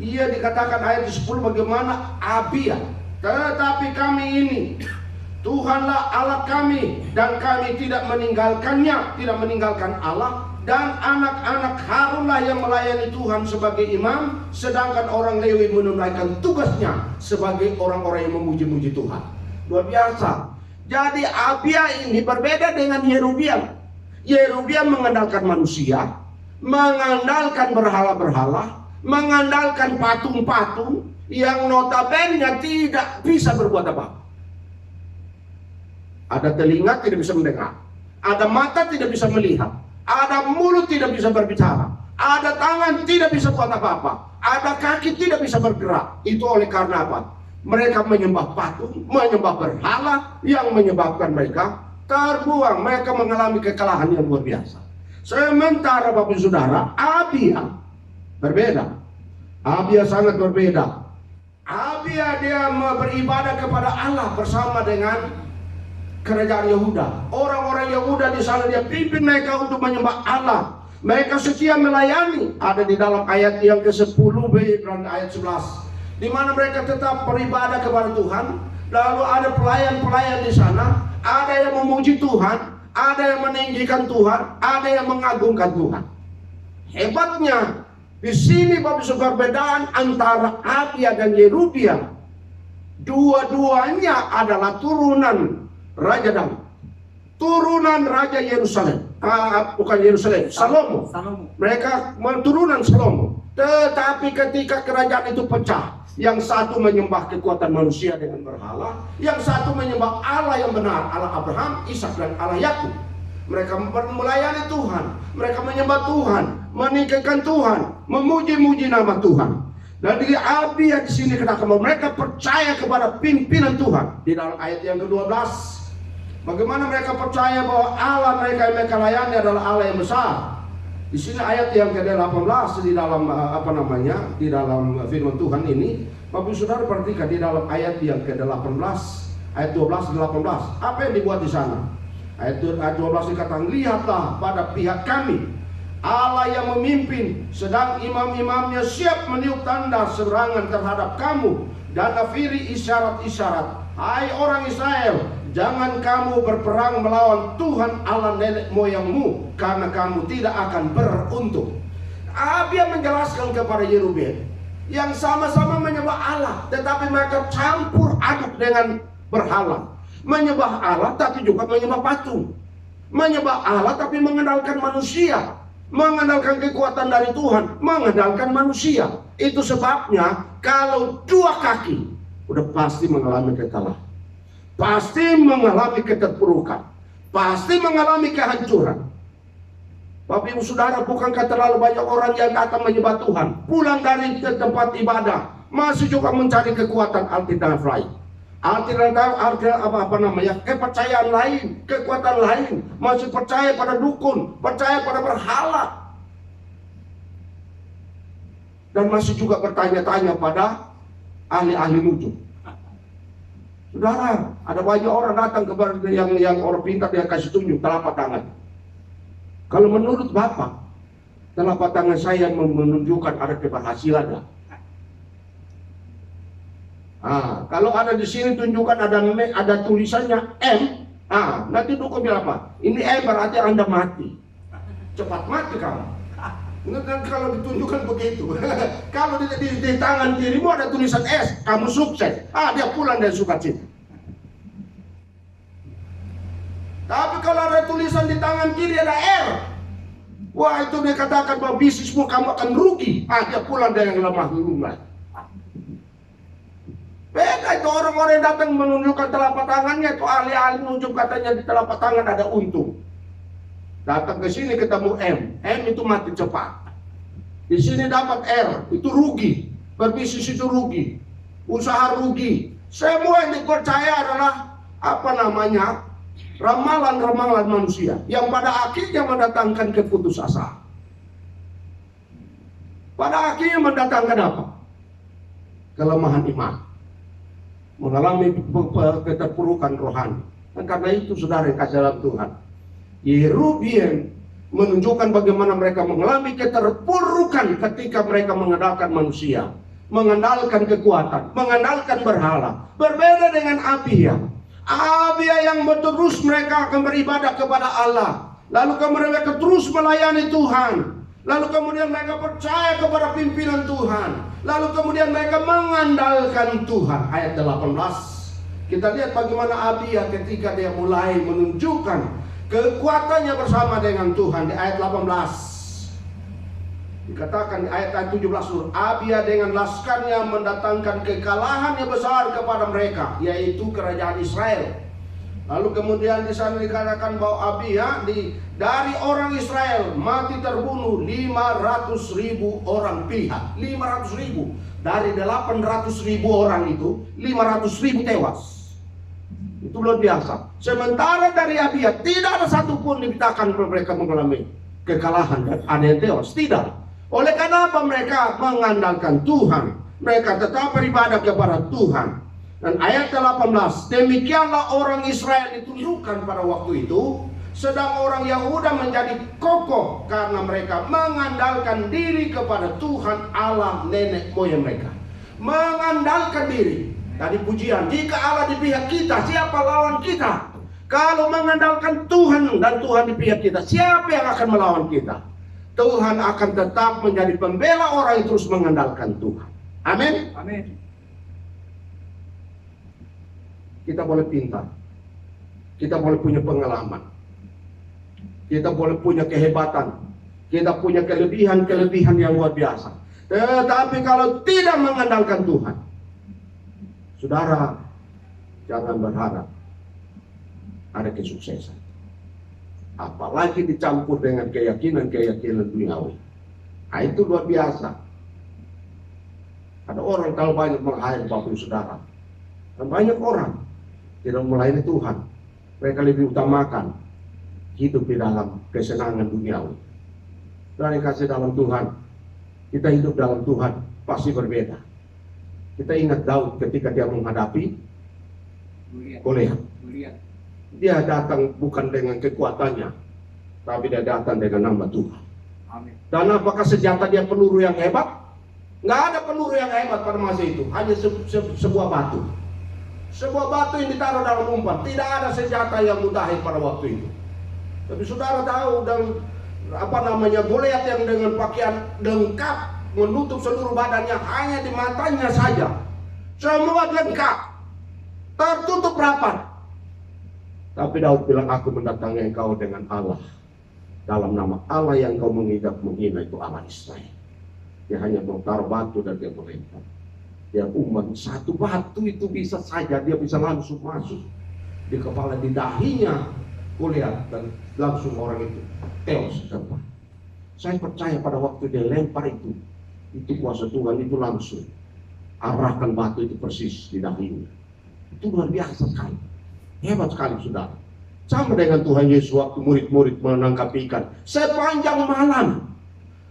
ia dikatakan ayat 10 bagaimana Abia Tetapi kami ini, Tuhanlah Allah kami, dan kami tidak meninggalkannya, tidak meninggalkan Allah. Dan anak-anak Harunlah yang melayani Tuhan sebagai imam, sedangkan orang Lewi menunaikan tugasnya sebagai orang-orang yang memuji-muji Tuhan. Luar biasa. Jadi Abia ini berbeda dengan Yerobeam. Yerobeam mengandalkan manusia, mengandalkan berhala-berhala, mengandalkan patung-patung yang notabene tidak bisa berbuat apa-apa. Ada telinga tidak bisa mendengar, ada mata tidak bisa melihat, ada mulut tidak bisa berbicara, ada tangan tidak bisa buat apa-apa, ada kaki tidak bisa bergerak. Itu oleh karena apa? Mereka menyembah patung, menyembah berhala yang menyebabkan mereka terbuang. Mereka mengalami kekalahan yang luar biasa. Sementara Bapak Saudara, Abia berbeda. Abia sangat berbeda. Abia dia beribadah kepada Allah bersama dengan kerajaan Yehuda. Orang-orang Yehuda di sana dia pimpin mereka untuk menyembah Allah. Mereka setia melayani. Ada di dalam ayat yang ke-10b dan ayat 11, di mana mereka tetap beribadah kepada Tuhan. Lalu ada pelayan-pelayan di sana. Ada yang memuji Tuhan, ada yang meninggikan Tuhan, ada yang mengagungkan Tuhan. Hebatnya di sini Bapak Saudara, perbedaan antara Abia dan Yerobeam. Dua-duanya adalah turunan Raja Daud, turunan Raja Yerusalem, bukan Yerusalem, Salomo. Mereka turunan Salomo. Tetapi ketika kerajaan itu pecah, yang satu menyembah kekuatan manusia dengan berhala, yang satu menyembah Allah yang benar, Allah Abraham, Ishak dan Allah Yakub. Mereka melayani Tuhan, mereka menyembah Tuhan, meninggikan Tuhan, memuji-muji nama Tuhan. Dan di Abia di sini katakan mereka percaya kepada pimpinan Tuhan. Di dalam ayat yang ke-12, bagaimana mereka percaya bahwa Allah mereka yang mereka layani adalah Allah yang besar. Di sini ayat yang ke-18 di dalam di dalam firman Tuhan ini, Bapak Saudara perhatikan di dalam ayat yang ke-18, ayat 12 18. Apa yang dibuat di sana? Ayat 12 dikatakan, lihatlah pada pihak kami Allah yang memimpin, sedang imam-imamnya siap meniup tanda serangan terhadap kamu dan nafiri isyarat-isyarat. Hai orang Israel, jangan kamu berperang melawan Tuhan Allah nenek moyangmu, karena kamu tidak akan beruntung. Abia menjelaskan kepada Yerobeam yang sama-sama menyembah Allah, tetapi mereka campur aduk dengan berhala. Menyembah Allah tapi juga menyembah patung. Menyembah Allah tapi mengandalkan manusia, mengandalkan kekuatan dari Tuhan, mengandalkan manusia. Itu sebabnya kalau dua kaki udah pasti mengalami kekalahan, pasti mengalami keterpurukan, pasti mengalami kehancuran. Bapak Ibu Saudara, bukankah terlalu banyak orang yang datang menyembah Tuhan, pulang dari tempat ibadah masih juga mencari kekuatan alternatif lain, kepercayaan lain, kekuatan lain, masih percaya pada dukun, percaya pada berhala, dan masih juga bertanya-tanya pada ahli-ahli nujum. Saudara, ada banyak orang datang kepada yang orang pintar, dia kasih tunjuk telapak tangan. Kalau menurut Bapak, telapak tangan saya menunjukkan ada keberhasilan. Kalau ada di sini tunjukkan ada tulisannya M. Nanti dukun bilang apa? Ini M berarti Anda mati. Cepat mati kamu. Kalau ditunjukkan begitu. Kalau di tangan kirimu ada tulisan S, kamu sukses. Dia pulang dari sukacita. Tapi kalau ada tulisan di tangan kiri ada R, wah itu dikatakan bahwa bisnismu kamu akan rugi. Dia pulang dari yang lemah lumah. Beda itu orang-orang yang datang menunjukkan telapak tangannya, itu ahli-ahli nunjuk katanya di telapak tangan ada untung. Datang ke sini ketemu M itu mati cepat. Di sini dapat R, itu rugi. Berbisnis itu rugi, usaha rugi. Semua yang dipercaya adalah ramalan-ramalan manusia yang pada akhirnya mendatangkan keputusasaan. Pada akhirnya mendatangkan apa? Kelemahan iman, mengalami keterpurukan rohani. Dan karena itu saudara yang kasih dalam Tuhan, Yerobeam menunjukkan bagaimana mereka mengalami keterpurukan ketika mereka mengandalkan manusia, mengandalkan kekuatan, mengandalkan berhala. Berbeda dengan Abia. Abia yang terus mereka akan beribadah kepada Allah. Lalu kemudian mereka terus melayani Tuhan. Lalu kemudian mereka percaya kepada pimpinan Tuhan. Lalu kemudian mereka mengandalkan Tuhan. Ayat 18. Kita lihat bagaimana Abia ketika dia mulai menunjukkan kekuatannya bersama dengan Tuhan di ayat 18. Dikatakan di ayat 17, Abia dengan laskarnya mendatangkan kekalahan yang besar kepada mereka, yaitu kerajaan Israel. Lalu kemudian di sana dikatakan bahwa Abia dari orang Israel mati terbunuh 500.000 orang pihak. 500.000 dari 800.000 orang itu 500.000 tewas. Itu luar biasa. Sementara dari Abia tidak ada satupun dibitakan mereka mengalami kekalahan dan ada yang tewas. Tidak. Oleh karena apa? Mereka mengandalkan Tuhan. Mereka tetap beribadah kepada Tuhan. Dan ayat 18, demikianlah orang Israel ditunjukkan pada waktu itu, sedang orang Yahuda menjadi kokoh karena mereka mengandalkan diri kepada Tuhan Allah nenek moyang mereka. Mengandalkan diri. Tadi pujian, jika Allah di pihak kita, siapa lawan kita? Kalau mengandalkan Tuhan dan Tuhan di pihak kita, siapa yang akan melawan kita? Tuhan akan tetap menjadi pembela orang yang terus mengandalkan Tuhan. Amin. Amin. Kita boleh pintar. Kita boleh punya pengalaman. Kita boleh punya kehebatan. Kita punya kelebihan-kelebihan yang luar biasa. Tetapi kalau tidak mengandalkan Tuhan, saudara, jangan berharap ada kesuksesan. Apalagi dicampur dengan keyakinan-keyakinan duniawi. Nah, itu luar biasa. Ada orang kalau banyak menghayal Bapak Saudara. Dan banyak orang tidak melayani Tuhan. Mereka lebih utamakan hidup di dalam kesenangan duniawi. Dan yang kasih dalam Tuhan, kita hidup dalam Tuhan pasti berbeda. Kita ingat Daud ketika dia menghadapi Goliat. Dia datang bukan dengan kekuatannya, tapi dia datang dengan nama Tuhan. Amin. Dan apakah senjata dia peluru yang hebat? Nggak ada peluru yang hebat pada masa itu, hanya sebuah batu. Sebuah batu yang ditaruh dalam umpan. Tidak ada senjata yang mutakhir pada waktu itu. Tapi saudara tahu, dan Goliat yang dengan pakaian lengkap menutup seluruh badannya, hanya di matanya saja. Semua lengkap, tertutup rapat. Tapi Daud bilang, aku mendatangi engkau dengan Allah. Dalam nama Allah yang kau menghina itu Allah Israel. Dia hanya mau taruh batu dan dia melempar. Dia umat satu batu itu bisa saja, dia bisa langsung masuk di kepala, di dahinya Goliat, dan langsung orang itu tewas. Saya percaya pada waktu dia lempar itu kuasa Tuhan itu langsung arahkan batu itu persis di dahinya. Itu luar biasa sekali. Hebat sekali saudara. Sama dengan Tuhan Yesus waktu murid-murid menangkap ikan sepanjang malam.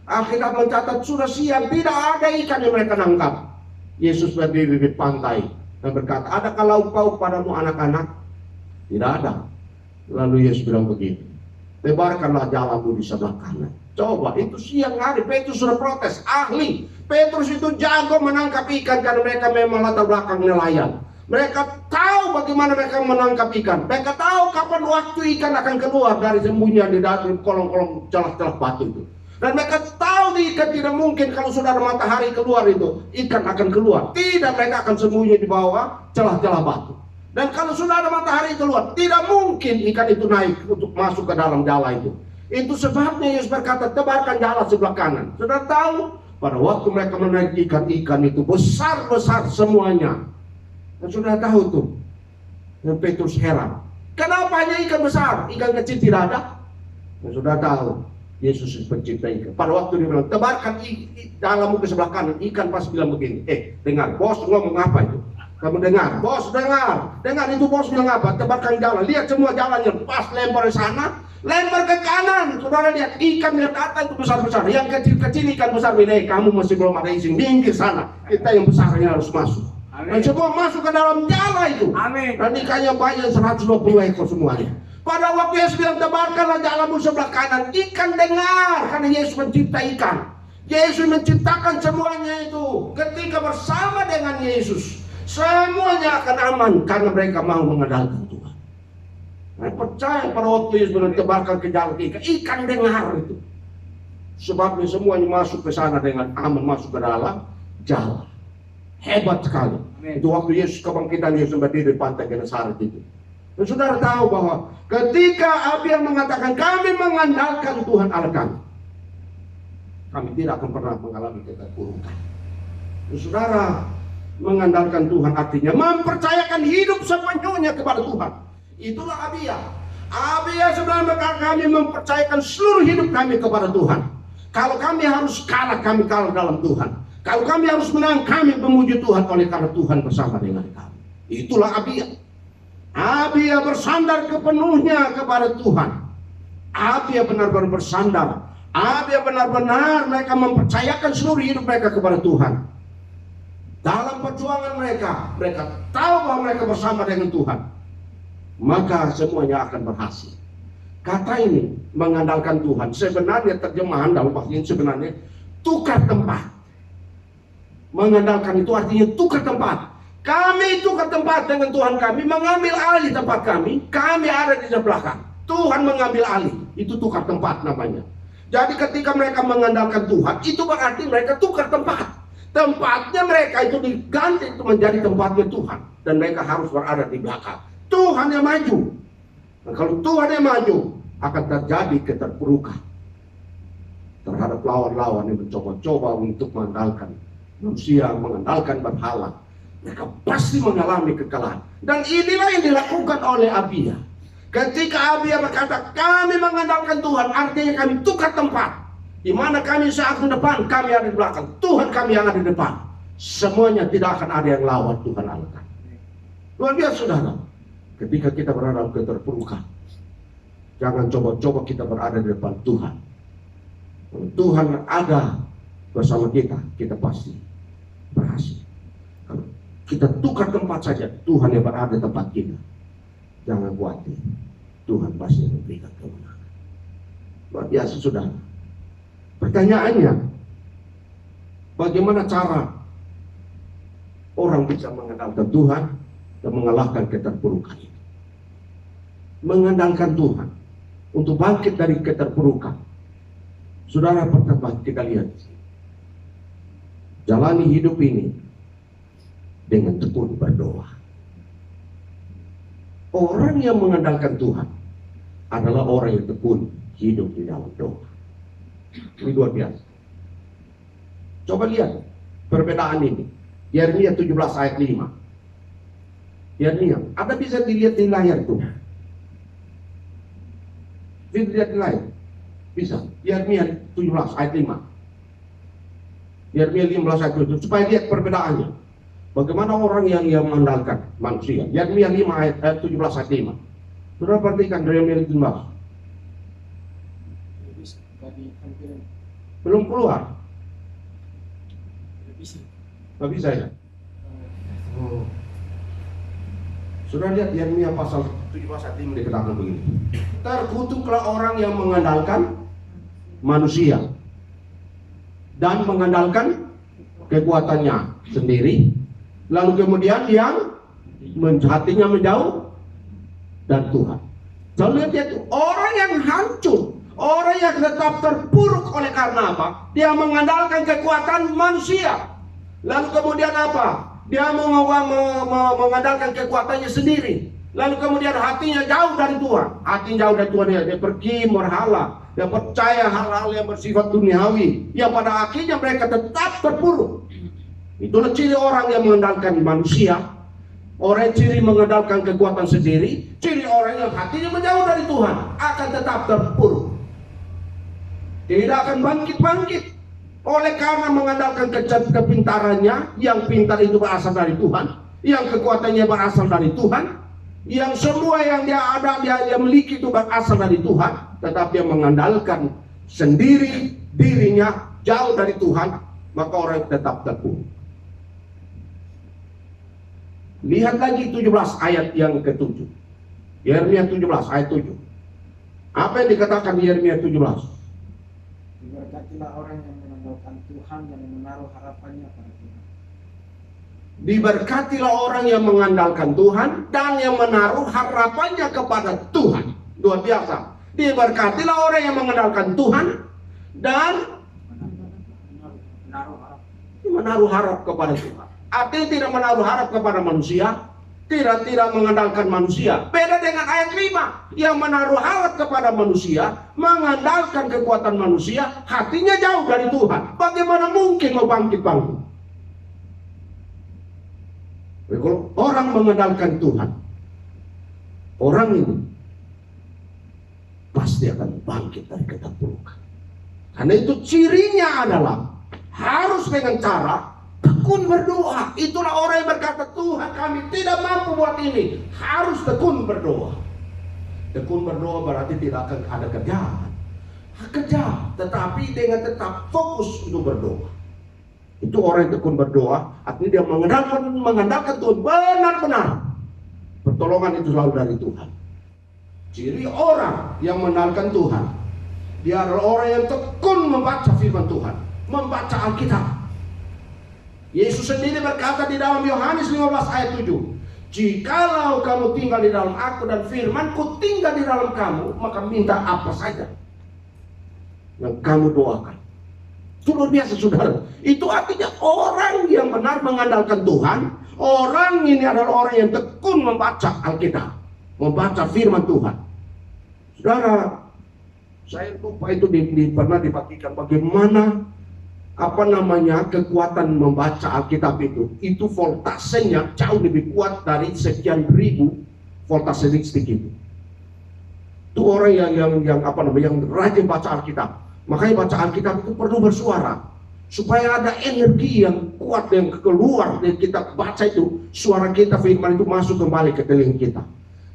Alkitab mencatat sudah siang tidak ada ikan yang mereka nangkap. Yesus berdiri di pantai dan berkata, adakah lauk pauk padamu anak-anak? Tidak ada. Lalu Yesus bilang begini, tebarkanlah jalamu di sebelah kanan. Coba, itu siang hari Petrus sudah protes. Ahli Petrus itu jago menangkap ikan karena mereka memang latar belakang nelayan. Mereka tahu bagaimana mereka menangkap ikan. Mereka tahu kapan waktu ikan akan keluar dari sembunyian di dalam kolong-kolong celah-celah batu itu. Dan mereka tahu di ikan tidak mungkin kalau sudah ada matahari keluar itu, ikan akan keluar. Tidak, mereka akan sembunyi di bawah celah-celah batu. Dan kalau sudah ada matahari keluar, tidak mungkin ikan itu naik untuk masuk ke dalam jala itu. Itu sebabnya Yesus berkata, tebarkan jala sebelah kanan. Sudah tahu, pada waktu mereka menarik ikan itu besar-besar semuanya. Dan sudah tahu tuh, dan Petrus heran, kenapa hanya ikan besar, ikan kecil tidak ada? Dan sudah tahu, Yesus pencipta ikan. Pada waktu dia bilang, tebarkan dalammu ke sebelah kanan, ikan pas bilang begini, dengar, bos ngomong apa itu? Kamu dengar, bos dengar itu bos bilang apa? Tebarkan jalan, lihat semua jalannya, pas lempar ke sana, lempar ke kanan. Saudara lihat, ikan yang datang itu besar-besar, yang kecil-kecil ikan besar, kamu masih belum ada izin, minggir sana, kita yang besarnya harus masuk. Dan semua masuk ke dalam jala itu. Amin. Dan ikannya banyak 120 ekor semuanya. Pada waktu Yesus bilang tebarkanlah jalamu sebelah kanan, ikan dengar karena Yesus mencipta ikan. Yesus menciptakan semuanya itu. Ketika bersama dengan Yesus, semuanya akan aman karena mereka mau mengandalkan Tuhan. Saya percaya pada waktu Yesus mentebarkan ke jalan ikan dengar itu. Sebabnya semuanya masuk ke sana dengan aman, masuk ke dalam jalan. Hebat sekali. Itu waktu Yesus kebangkitan, Yesus berdiri di pantai Genesaret itu. Dan saudara tahu bahwa ketika Abia mengatakan kami mengandalkan Tuhan Allah kami tidak akan pernah mengalami keterpurukan. Dan saudara, mengandalkan Tuhan artinya mempercayakan hidup sepenuhnya kepada Tuhan. Itulah Abia. Abia saudara, kami mempercayakan seluruh hidup kami kepada Tuhan. Kalau kami harus kalah, kami kalah dalam Tuhan. Kalau kami harus menang, kami memuji Tuhan oleh karena Tuhan bersama dengan kami. Itulah Abia. Abia bersandar kepenuhnya kepada Tuhan. Abia benar-benar bersandar. Abia benar-benar mereka mempercayakan seluruh hidup mereka kepada Tuhan. Dalam perjuangan mereka, mereka tahu bahwa mereka bersama dengan Tuhan. Maka semuanya akan berhasil. Kata ini mengandalkan Tuhan, sebenarnya terjemahan dalam bahasa ini sebenarnya tukar tempat. Mengandalkan itu artinya tukar tempat. Kami tukar tempat dengan Tuhan kami, mengambil alih tempat kami ada di belakang. Tuhan mengambil alih, itu tukar tempat namanya. Jadi ketika mereka mengandalkan Tuhan, itu berarti mereka tukar tempat. Tempatnya mereka itu diganti itu menjadi tempatnya Tuhan. Dan mereka harus berada di belakang. Tuhan yang maju. Dan kalau Tuhan yang maju, akan terjadi keterpurukan terhadap lawan-lawan yang mencoba-coba untuk mengandalkan manusia, mengandalkan berhala. Mereka pasti mengalami kekalahan. Dan inilah yang dilakukan oleh Abia. Ketika Abia berkata kami mengandalkan Tuhan, artinya kami tukar tempat. Di mana kami saat di depan, kami ada di belakang. Tuhan kami yang ada di depan. Semuanya tidak akan ada yang lawan Tuhan Allah. Luar biasa saudara. Ketika kita berada dalam keterpurukan, jangan coba-coba kita berada di depan Tuhan. Kalau Tuhan ada bersama kita, kita pasti berhasil. Kalau kita tukar tempat saja, Tuhan yang berada di tempat kita, jangan khawatir, Tuhan pasti memberikan kemenangan. Luar biasa saudara. Pertanyaannya, bagaimana cara orang bisa mengandalkan Tuhan dan mengalahkan keterpurukan itu? Mengandalkan Tuhan untuk bangkit dari keterpurukan. Saudara, pertama kita lihat, jalani hidup ini dengan tekun berdoa. Orang yang mengandalkan Tuhan adalah orang yang tekun hidup di dalam doa. Ini luar biasa. Coba lihat perbedaan ini. Yeremia 17 ayat 5. Yeremia, ada bisa dilihat di layar tuh. Dilihat di layar. Bisa. Yeremia 17 ayat 5. Yeremia 15 ayat 7. Supaya lihat perbedaannya. Bagaimana orang yang mengandalkan manusia. Yeremia 5 ayat 17 ayat 5. Sudah perhatikan Yeremia 15. Belum keluar. Nggak bisa ya? Oh. Sudah lihat Yeremia pasal 17 ayat 5 dikatakan begini. Terkutuklah orang yang mengandalkan manusia dan mengandalkan kekuatannya sendiri, lalu kemudian yang hatinya menjauh dan Tuhan. Jadi lihat itu orang yang hancur, orang yang tetap terpuruk oleh karena apa? Dia mengandalkan kekuatan manusia. Lalu kemudian apa? Dia mengandalkan kekuatannya sendiri. Lalu kemudian hatinya jauh dari Tuhan. Hatinya jauh dari Tuhan, dia pergi berhala. Dia percaya hal-hal yang bersifat duniawi, yang pada akhirnya mereka tetap terpuruk. Itulah ciri orang yang mengandalkan manusia. Orang ciri mengandalkan kekuatan sendiri. Ciri orang yang hatinya menjauh dari Tuhan akan tetap terpuruk. Tidak akan bangkit-bangkit. Oleh karena mengandalkan kepintarannya, yang pintar itu berasal dari Tuhan, yang kekuatannya berasal dari Tuhan, yang semua yang dia ada, dia miliki itu berasal dari Tuhan, tetapi yang mengandalkan sendiri dirinya jauh dari Tuhan, maka orang tetap terpuruk. Lihat lagi 17 ayat yang ke-7. Yeremia 17 ayat 7. Apa yang dikatakan di Yeremia 17? Diberkatilah orang yang mengandalkan Tuhan dan menaruh harapannya pada Tuhan. Diberkatilah orang yang mengandalkan Tuhan dan yang menaruh harapannya kepada Tuhan. Luar biasa. Diberkatilah orang yang mengandalkan Tuhan dan menaruh harap kepada Tuhan. Artinya tidak menaruh harap kepada manusia, tidak mengandalkan manusia. Beda dengan ayat 5 yang menaruh harap kepada manusia, mengandalkan kekuatan manusia, hatinya jauh dari Tuhan. Bagaimana mungkin mau bangkit? Kalau orang mengandalkan Tuhan, orang ini pasti akan bangkit dari keterpurukan. Karena itu cirinya adalah harus dengan cara tekun berdoa. Itulah orang yang berkata, Tuhan kami tidak mampu buat ini. Harus tekun berdoa. Tekun berdoa berarti tidak akan ada kerjaan. Kerja, tetapi dengan tetap fokus untuk berdoa. Itu orang yang tekun berdoa. Artinya dia mengandalkan Tuhan benar-benar. Pertolongan itu selalu dari Tuhan. Ciri orang yang mengandalkan Tuhan, dia adalah orang yang tekun membaca firman Tuhan, membaca Alkitab. Yesus sendiri berkata di dalam Yohanes 15 ayat 7, jikalau kamu tinggal di dalam aku dan firmanku tinggal di dalam kamu, maka minta apa saja yang kamu doakan. Itu luar biasa saudara. Itu artinya orang yang benar mengandalkan Tuhan. Orang ini adalah orang yang tekun membaca Alkitab, membaca firman Tuhan. Saudara, saya lupa itu pernah dibagikan bagaimana kekuatan membaca Alkitab itu voltasenya jauh lebih kuat dari sekian ribu voltase listrik itu. Itu orang yang rajin baca Alkitab. Makanya baca Alkitab itu perlu bersuara supaya ada energi yang kuat yang keluar dari kita baca itu, suara kita firman itu masuk kembali ke telinga kita.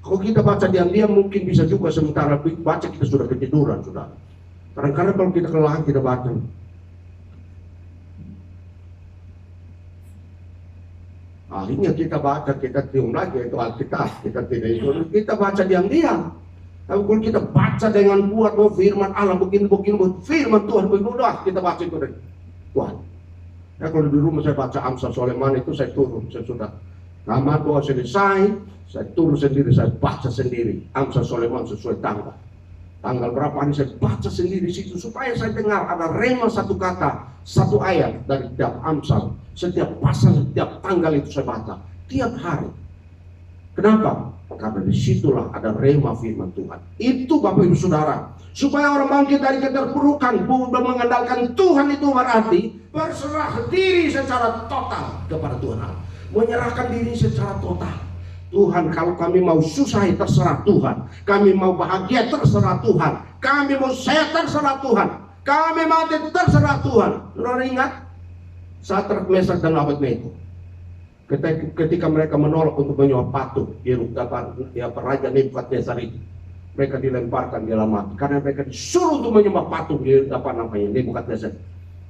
Kalau kita baca diam-diam mungkin bisa juga sementara baca kita sudah ketiduran, saudara. Kadang-kadang kalau kita kelelahan kita baca. Akhirnya kita baca, kita tium lagi itu Alkitab, kita tidak itu, kita baca diam-diam. Tapi kalau kita baca dengan buat firman Allah begini, firman Tuhan begini, udah kita baca itu dari Tuhan. Ya kalau di rumah saya baca Amsal Sulaiman itu saya turun, saya sudah kamar doa selesai, saya turun sendiri, saya baca sendiri Amsal Sulaiman sesuai tanggal. Tanggal berapa ini saya baca sendiri di situ supaya saya dengar ada rema satu kata, satu ayat dari tiap Amsal. Setiap pasal, setiap tanggal itu saya baca tiap hari. Kenapa? Karena disitulah ada rema firman Tuhan. Itu Bapak Ibu Saudara, supaya orang bangkit dari keterpurukan, mengandalkan Tuhan itu berarti berserah diri secara total kepada Tuhan Allah. Menyerahkan diri secara total. Tuhan, kalau kami mau susah terserah Tuhan, kami mau bahagia terserah Tuhan, kami mau sehat terserah Tuhan, kami mati terserah Tuhan. Saudara ingat Sadrak, Mesak dan Abednego ketika mereka menolak untuk menyembah patung di Raja Nebukadnezar itu, mereka dilemparkan di dalam api karena mereka disuruh untuk menyembah patung di Nebukadnezar.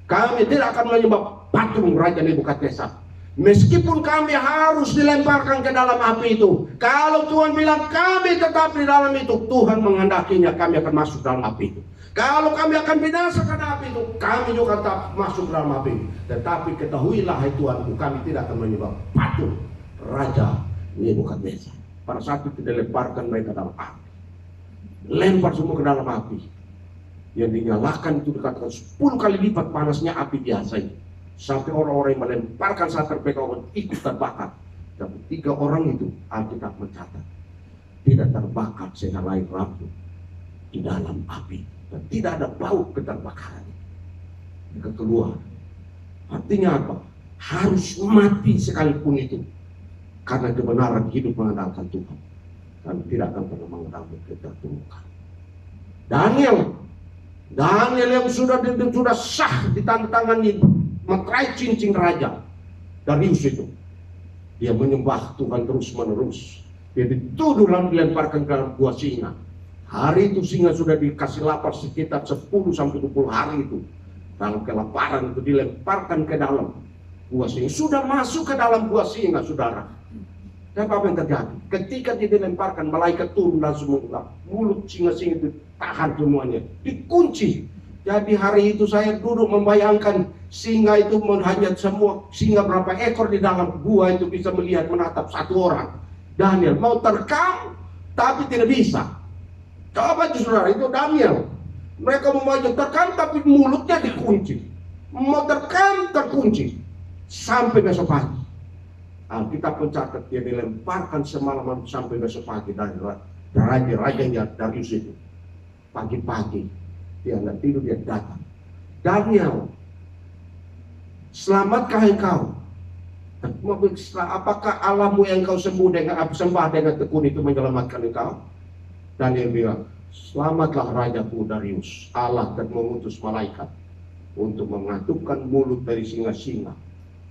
Kami tidak akan menyembah patung Raja Nebukadnezar meskipun kami harus dilemparkan ke dalam api itu. Kalau Tuhan bilang kami tetap di dalam itu, Tuhan menghendakinya kami akan masuk dalam api itu. Kalau kami akan binasa karena api itu, kami juga tetap masuk dalam api. Tetapi ketahuilah hai Tuhanku, kami tidak akan menyembah patung Raja Nebukadnezar. Pada saat itu dilemparkan mereka dalam api. Lempar semua ke dalam api. Yang dinyalakan itu dikatakan 10 kali lipat panasnya api biasa itu. Sampai orang-orang yang melemparkan saat mereka ikut terbakar. Dan 3 orang itu Alkitab mencatat tidak terbakar sehelai rambut di dalam api. Dan tidak ada bau keterbakaran. Mereka keluar. Artinya apa? Harus mati sekalipun itu. Karena kebenaran hidup mengandalkan Tuhan. Kami tidak akan pernah mengandalkan keterpurukan. Daniel yang sudah sah ditantangani materai cincin raja Darius itu. Dia menyembah Tuhan terus menerus. Dia dituduh dan dilemparkan ke dalam gua singa. Hari itu singa sudah dikasih lapar sekitar 10-20 hari itu. Dalam kelaparan itu dilemparkan ke dalam gua singa. Sudah masuk ke dalam gua singa, saudara. Dan apa yang terjadi? Ketika dia dilemparkan, malaikat turun dan semua mulut singa-singa itu tahan semuanya. Dikunci. Jadi hari itu saya duduk membayangkan singa itu menghanyut semua. Singa berapa ekor di dalam gua itu bisa melihat menatap satu orang. Daniel mau terkam tapi tidak bisa. Coba itu saudara, itu Daniel. Mereka mau maju terkam tapi mulutnya dikunci. Mau terkam terkunci sampai besok pagi. Alkitab mencatat dia dilemparkan semalaman sampai besok pagi dari raja Darius itu. Pagi-pagi dia nggak tidur, dia datang. Daniel, selamatkah engkau? Apakah Allahmu yang kau sembah dengan tekun itu menyelamatkan engkau? Daniel bilang, selamatlah rajaku Darius. Allah telah mengutus malaikat untuk mengatupkan mulut dari singa-singa.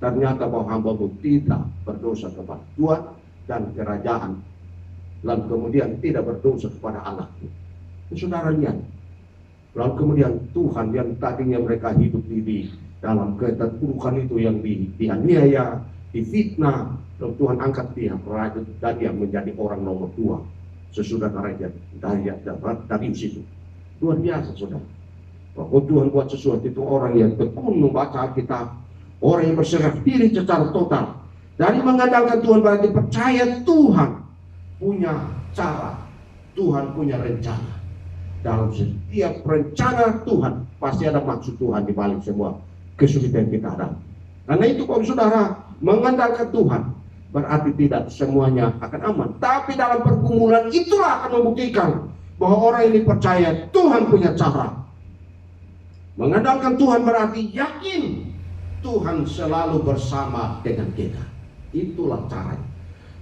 Ternyata bahwa hamba-Mu tidak berdosa kepada Tuhan dan kerajaan, lalu kemudian tidak berdosa kepada Allah. Saudara lihat, lalu kemudian Tuhan yang tadinya mereka hidup di dalam keterpurukan itu, yang dianiaya, difitnah, lalu Tuhan angkat dia, raja, dan dia menjadi orang nomor 2 sesudah raja Darius itu. Luar biasa saudara. Bahwa Tuhan buat sesuatu itu orang yang tekun membaca Alkitab, orang yang berserah diri secara total. Dari mengandalkan Tuhan berarti percaya Tuhan punya cara, Tuhan punya rencana. Dalam setiap rencana Tuhan pasti ada maksud Tuhan di balik semua kesulitan kita hadapi. Karena itu kalau saudara mengandalkan Tuhan, berarti tidak semuanya akan aman. Tapi dalam pergumulan itulah akan membuktikan bahwa orang ini percaya Tuhan punya cara. Mengandalkan Tuhan berarti yakin Tuhan selalu bersama dengan kita. Itulah caranya.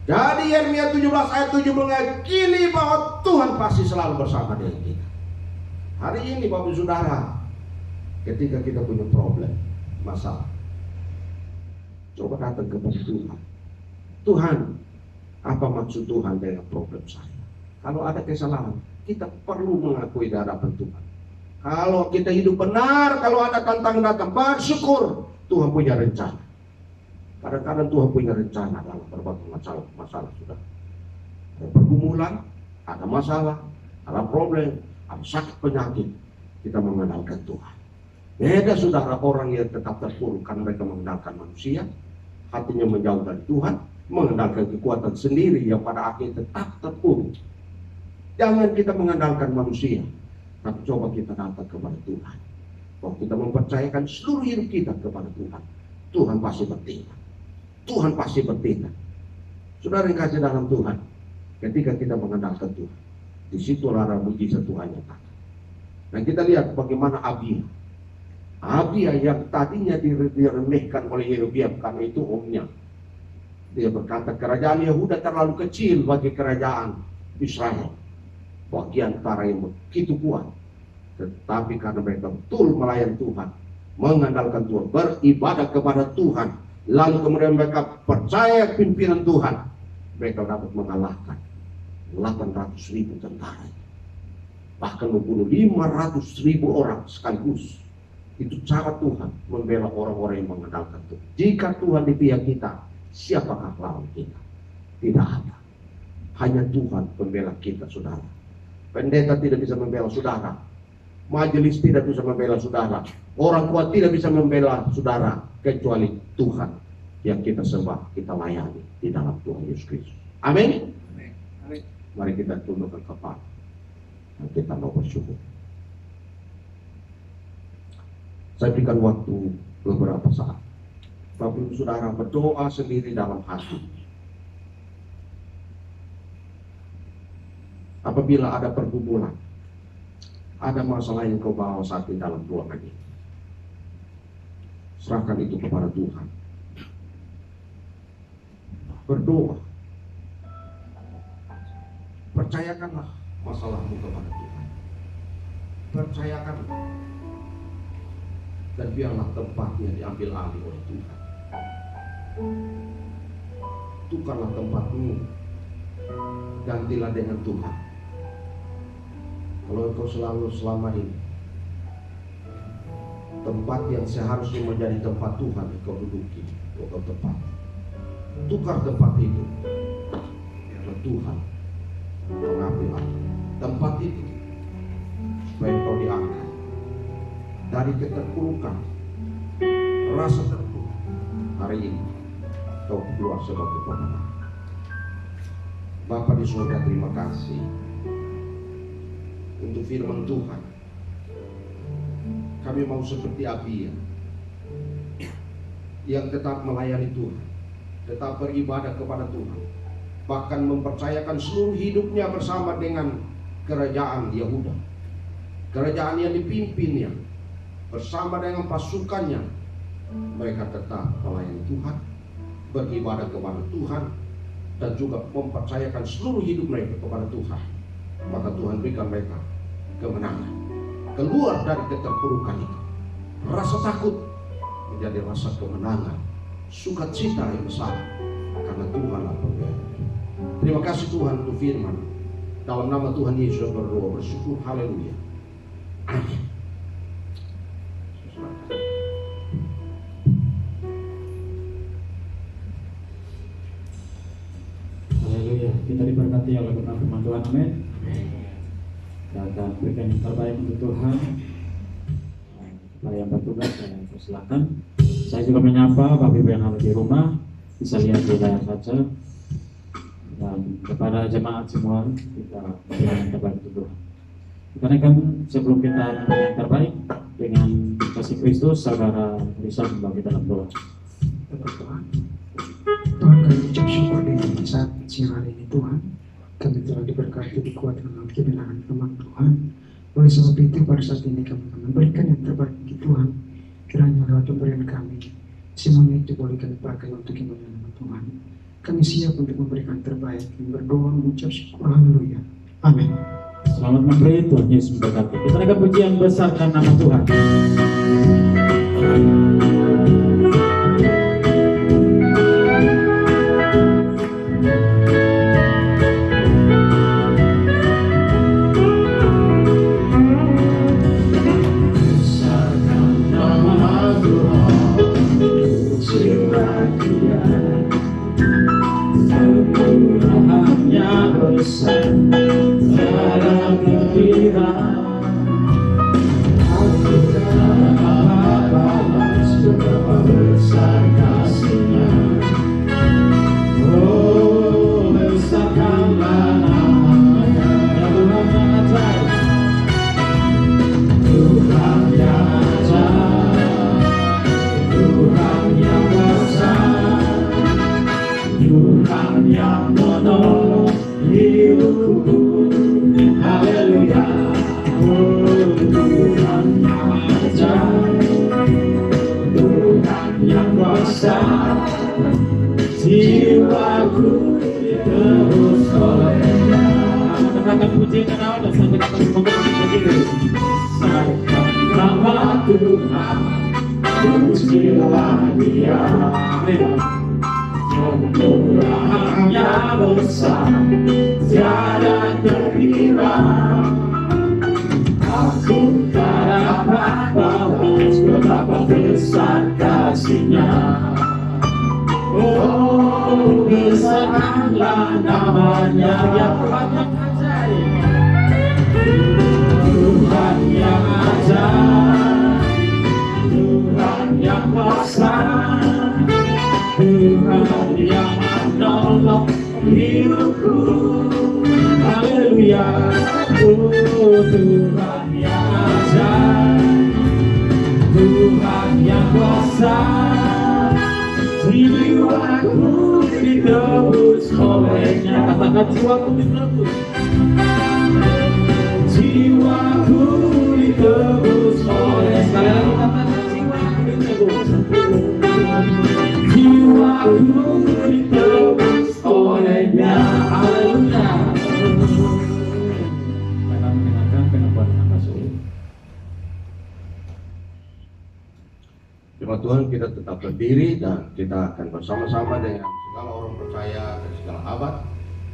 Jadi Yeremia 17 ayat 7 meyakini bahwa Tuhan pasti selalu bersama dengan kita. Hari ini Bapak Saudara, ketika kita punya problem, masalah, coba datang kepada Tuhan. Tuhan, apa maksud Tuhan dengan problem saya? Kalau ada kesalahan, kita perlu mengakui di hadapan Tuhan. Kalau kita hidup benar, kalau ada tantangan datang, bersyukur Tuhan punya rencana. Kadang-kadang Tuhan punya rencana dalam berbagai masalah sudah. Ada pergumulan, ada masalah, ada problem, ada sakit penyakit, kita mengandalkan Tuhan. Beda saudara orang yang tetap terpuruk karena mereka mengandalkan manusia, hatinya menjauh dari Tuhan, mengandalkan kekuatan sendiri yang pada akhirnya tetap terpuruk. Jangan kita mengandalkan manusia, tapi coba kita datang kepada Tuhan. Bahwa kita mempercayakan seluruh hidup kita kepada Tuhan. Tuhan pasti bertindak. Tuhan pasti bertindak. Saudara yang kasih dalam Tuhan, ketika kita mengandalkan Tuhan, di situlah mujizat Tuhan nyata. Nah kita lihat bagaimana Abia yang tadinya diremehkan oleh Yerobeam karena itu omnya. Dia berkata kerajaan Yehuda terlalu kecil bagi kerajaan Israel. Bagian antara yang begitu kuat. Tetapi karena mereka betul melayan Tuhan, mengandalkan Tuhan, beribadah kepada Tuhan, lalu kemudian mereka percaya pimpinan Tuhan, mereka dapat mengalahkan 800.000 tentara, bahkan membunuh 500.000 orang sekaligus. Itu cara Tuhan membela orang-orang yang mengandalkan Tuhan. Jika Tuhan di pihak kita, siapakah lawan kita? Tidak ada. Hanya Tuhan pembela kita, saudara. Pendeta tidak bisa membela saudara, majelis tidak bisa membela saudara, orang kuat tidak bisa membela saudara, kecuali Tuhan yang kita sembah, kita layani di dalam Tuhan Yesus Kristus. Amin. Mari kita tundukkan kepala dan kita mau bersyukur. Saya berikan waktu beberapa saat. Bapak Ibu Saudara berdoa sendiri dalam hati. Apabila ada pergumulan, ada masalah yang kau bawa saat ini dalam ruangan ini, serahkan itu kepada Tuhan. Berdoa. Percayakanlah masalahmu kepada Tuhan. Percayakanlah. Dan biarlah tempatnya diambil alih oleh Tuhan. Tukarlah tempatmu, gantilah dengan Tuhan. Kalau engkau selalu selama ini tempat yang seharusnya menjadi tempat Tuhan engkau duduki, engkau tempat, tukar tempat itu, biarlah Tuhan mengambil alih tempat itu supaya engkau diangkat dari keterpurukan, rasa terpuruk. Hari ini kau keluar sebagai pemenang. Bapa di surga, terima kasih untuk firman Tuhan. Kami mau seperti Abia yang tetap melayani Tuhan, tetap beribadah kepada Tuhan, bahkan mempercayakan seluruh hidupnya bersama dengan kerajaan Yehuda, kerajaan yang dipimpinnya bersama dengan pasukannya. Mereka tetap melayani Tuhan, beribadah kepada Tuhan, dan juga mempercayakan seluruh hidup mereka kepada Tuhan. Maka Tuhan berikan mereka kemenangan, keluar dari keterpurukan itu. Rasa takut menjadi rasa kemenangan, sukacita yang besar, karena Tuhanlah pembela. Terima kasih Tuhan untuk firman. Dalam nama Tuhan Yesus berdoa, bersyukur, haleluya, amin. Haleluya. Kita diberkati oleh firman Tuhan, amin. Kita akan berikan yang terbaik untuk Tuhan. Para yang bertugas saya persilakan. Saya juga menyapa Bapak Ibu yang ada di rumah, bisa lihat di layar kaca. Dan kepada jemaat semua, kita berikan yang terbaik untuk Tuhan. Karena kan sebelum kita memberikan yang terbaik dengan kasih Kristus, saudara bisa membagi dalam doa. Tuhan, kami ucap syukur di saat siang hari ini Tuhan. Kami telah diberkati, dikuatkan dalam kebenaran firman Tuhan. Oleh sebab itu pada saat ini kami akan memberikan yang terbaik bagi Tuhan. Kiranya lewat pemberian kami, semuanya itu boleh kami pakai untuk kemuliaan nama Tuhan. Kami siap untuk memberikan terbaik. Kami berdoa mengucap syukur, haleluya, amin. Selamat memberi, Tuhan Yesus memberkati. Kita naikkan pujian besarkan nama Tuhan. Jiwaku terus olehnya. Katakan puji dan awal dan sampai kata semoga berdiri. Nama Tuhan, pujilah Dia. Kemurahan-Nya besar, tiada terkira. Aku tak dapat balas betapa besar kasih-Nya. Oh, besarlah namanya yang Tuhan yang ajaib, Tuhan yang ajaib, Tuhan yang kuasa, Tuhan yang menolong hidupku. Haleluya. Oh, Tuhan yang ajaib, Tuhan yang kuasa. Jiwaku ditebus olehnya. Katakan jiwaku ditebus. Jiwaku ditebus oleh. Sekali lagi katakan jiwaku ditebus. Jiwaku ditebus olehnya. Haleluya. Kita mendengarkan pengakuan Rasul. Firman Tuhan, kita tetap berdiri dan kita akan bersama-sama dengan segala orang percaya dan segala abad.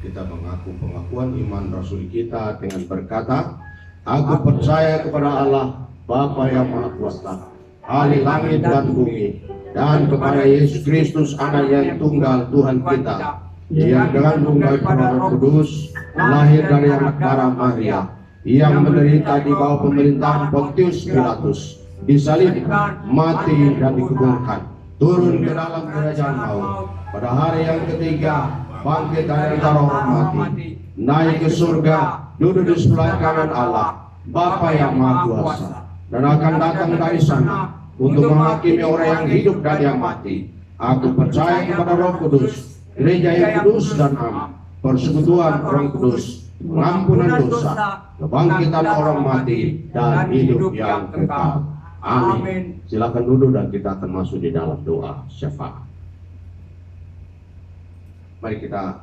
Kita mengaku pengakuan iman Rasul kita dengan berkata, aku percaya kepada Allah Bapa yang Maha Kuasa, ahli langit dan bumi, dan kepada Yesus Kristus Anak yang tunggal Tuhan kita, yang mengandung dari Roh Kudus, lahir dari anak darah Maria, yang menderita di bawah pemerintahan Pontius Pilatus, disalibkan, mati dan dikuburkan, turun ke dalam kerajaan maut. Pada hari yang ketiga bangkit dari antara orang mati, naik ke surga, duduk di sebelah kanan Allah Bapa yang Maha Kuasa, dan akan datang dari sana untuk menghakimi orang yang hidup dan yang mati. Aku percaya kepada Roh Kudus, gereja yang kudus dan am, persekutuan orang kudus, pengampunan dosa, kebangkitan orang mati, dan hidup yang kekal. Amin. Silakan duduk dan kita akan masuk di dalam doa syafaat. Mari kita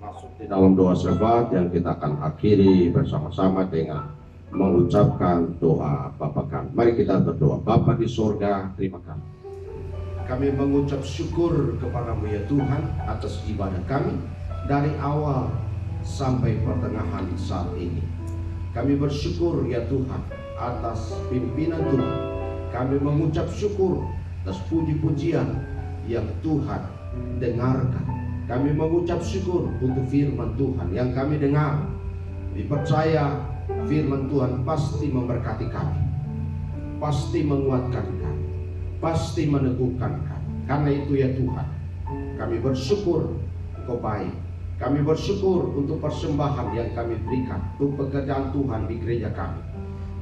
masuk di dalam doa syafaat yang kita akan akhiri bersama-sama dengan mengucapkan doa Bapa kami. Mari kita berdoa. Bapa di surga, terima kasih. Kami mengucap syukur kepadamu ya Tuhan atas ibadah kami dari awal sampai pertengahan saat ini. Kami bersyukur ya Tuhan atas pimpinan Tuhan. Kami mengucap syukur atas puji-pujian yang Tuhan dengarkan. Kami mengucap syukur untuk firman Tuhan yang kami dengar. Kami percaya firman Tuhan pasti memberkati kami, pasti menguatkan kami, pasti meneguhkan kami. Karena itu ya Tuhan, kami bersyukur Engkau baik. Kami bersyukur untuk persembahan yang kami berikan untuk pekerjaan Tuhan di gereja kami.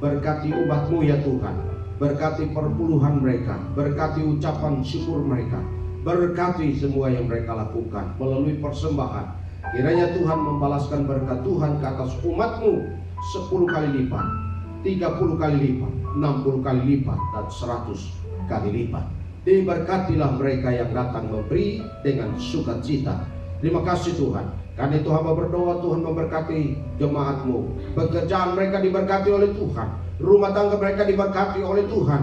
Berkati umat-Mu ya Tuhan, berkati perpuluhan mereka, berkati ucapan syukur mereka, berkati semua yang mereka lakukan melalui persembahan. Kiranya Tuhan membalaskan berkat Tuhan ke atas umat-Mu 10 kali lipat, 30 kali lipat, 60 kali lipat, dan 100 kali lipat. Diberkatilah mereka yang datang memberi dengan sukacita. Terima kasih Tuhan. Karena itu hamba berdoa Tuhan memberkati jemaat-Mu. Pekerjaan mereka diberkati oleh Tuhan, rumah tangga mereka diberkati oleh Tuhan,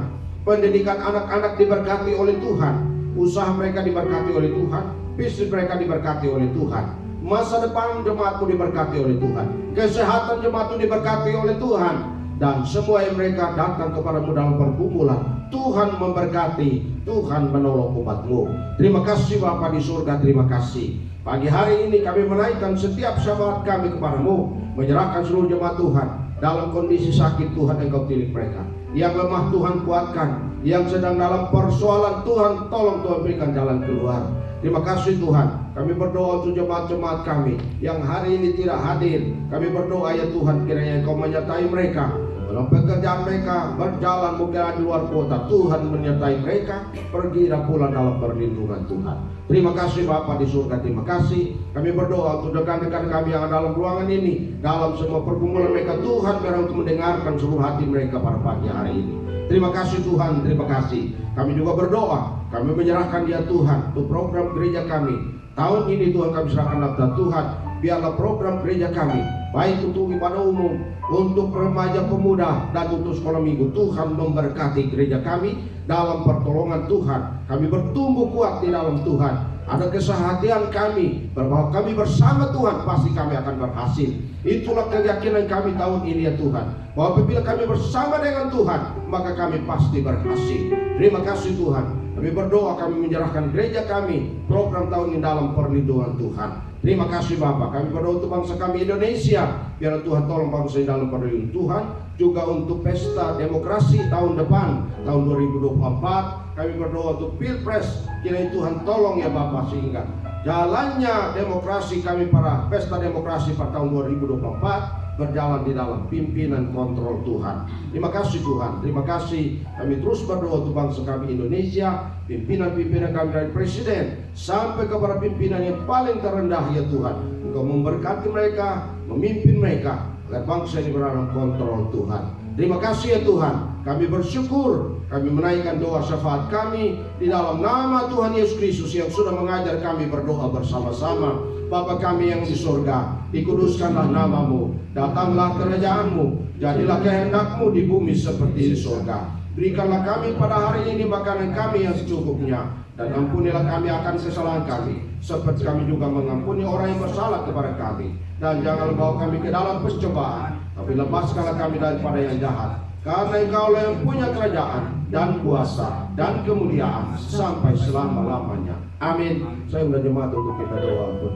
pendidikan anak-anak diberkati oleh Tuhan, usaha mereka diberkati oleh Tuhan, bisnis mereka diberkati oleh Tuhan, masa depan jemaat-Mu diberkati oleh Tuhan, kesehatan jemaat-Mu diberkati oleh Tuhan, dan semua yang mereka datang kepadamu dalam pergumulan, Tuhan memberkati, Tuhan menolong umat-Mu. Terima kasih Bapa di surga, terima kasih. Pagi hari ini kami menaikkan setiap syafaat kami kepadamu, menyerahkan seluruh jemaat Tuhan dalam kondisi sakit. Tuhan Engkau tilik mereka, yang lemah Tuhan kuatkan, yang sedang dalam persoalan Tuhan tolong Tuhan berikan jalan keluar. Terima kasih Tuhan. Kami berdoa untuk jemaat-jemaat kami yang hari ini tidak hadir. Kami berdoa ya Tuhan, kiranya Engkau menyertai mereka dalam pekerjaan mereka, berjalan mungkin di luar kota. Tuhan menyertai mereka, pergi dan pulang dalam perlindungan Tuhan. Terima kasih Bapa di surga, terima kasih. Kami berdoa untuk rekan-rekan kami yang ada dalam ruangan ini, dalam semua pergumulan mereka. Tuhan biar untuk mendengarkan seluruh hati mereka pada pagi hari ini. Terima kasih Tuhan, terima kasih. Kami juga berdoa, kami menyerahkan dia Tuhan untuk program gereja kami. Tahun ini Tuhan kami serahkan kepada Tuhan. Biarlah program gereja kami, baik untuk ibadah umum, untuk remaja pemuda, dan untuk sekolah minggu, Tuhan memberkati gereja kami dalam pertolongan Tuhan. Kami bertumbuh kuat di dalam Tuhan. Ada kesehatian kami bahwa kami bersama Tuhan pasti kami akan berhasil. Itulah keyakinan kami tahun ini ya Tuhan, bahwa apabila kami bersama dengan Tuhan maka kami pasti berhasil. Terima kasih Tuhan. Kami berdoa, kami menyerahkan gereja kami program tahun ini dalam perlindungan Tuhan. Terima kasih Bapak. Kami berdoa untuk bangsa kami Indonesia, biar Tuhan tolong bangsa ini dalam perlindungan Tuhan. Juga untuk pesta demokrasi tahun depan, tahun 2024. Kami berdoa untuk Pilpres, kiranya Tuhan tolong ya Bapak, sehingga jalannya demokrasi kami para pesta demokrasi pada tahun 2024 berjalan di dalam pimpinan kontrol Tuhan. Terima kasih Tuhan, terima kasih. Kami terus berdoa untuk bangsa kami Indonesia, pimpinan-pimpinan kami dari Presiden sampai kepada pimpinan yang paling terendah ya Tuhan. Engkau memberkati mereka, memimpin mereka, agar bangsa ini berada dalam kontrol Tuhan. Terima kasih ya Tuhan. Kami bersyukur, kami menaikkan doa syafaat kami di dalam nama Tuhan Yesus Kristus yang sudah mengajar kami berdoa bersama-sama. Bapa kami yang di surga, dikuduskanlah namamu, datanglah kerajaanmu, jadilah kehendakmu di bumi seperti di surga. Berikanlah kami pada hari ini makanan kami yang secukupnya, dan ampunilah kami akan kesalahan kami, seperti kami juga mengampuni orang yang bersalah kepada kami. Dan jangan bawa kami ke dalam pencobaan, tapi lepaskanlah kami daripada yang jahat. Karena Engkau yang punya kerajaan dan kuasa dan kemuliaan sampai selama-lamanya. Amin. Saya undang jemaat untuk kita doa untuk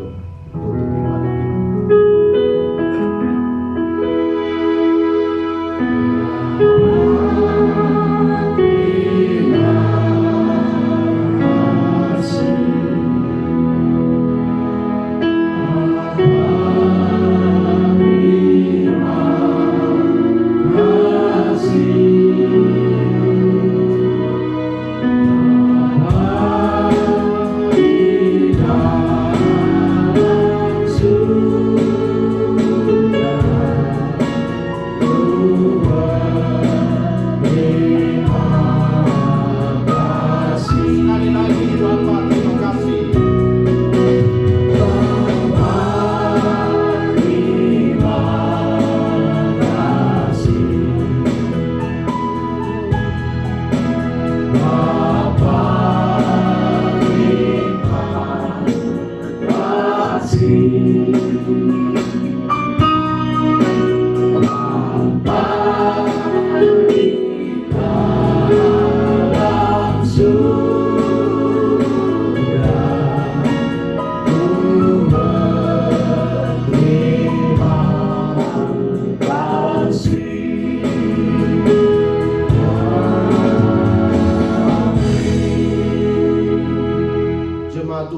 ibadah kita.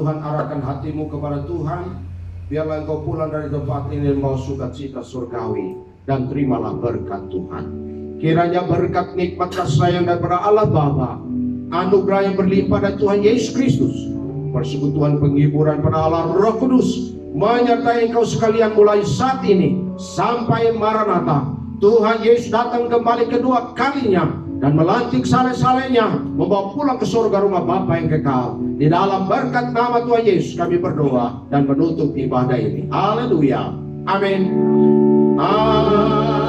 Tuhan, arahkan hatimu kepada Tuhan. Biarlah engkau pulang dari tempat ini membawa sukacita surgawi, dan terimalah berkat Tuhan. Kiranya berkat, nikmat, kasih sayang daripada Allah Bapa, anugerah yang berlimpah dari Tuhan Yesus Kristus, persekutuan penghiburan pada Allah Roh Kudus menyertai engkau sekalian mulai saat ini sampai Maranatha. Tuhan Yesus datang kembali kedua kalinya dan melantik saleh-salehnya, membawa pulang ke surga rumah Bapa yang kekal. Di dalam berkat nama Tuhan Yesus kami berdoa dan menutup ibadah ini. Haleluya. Amin. Amin.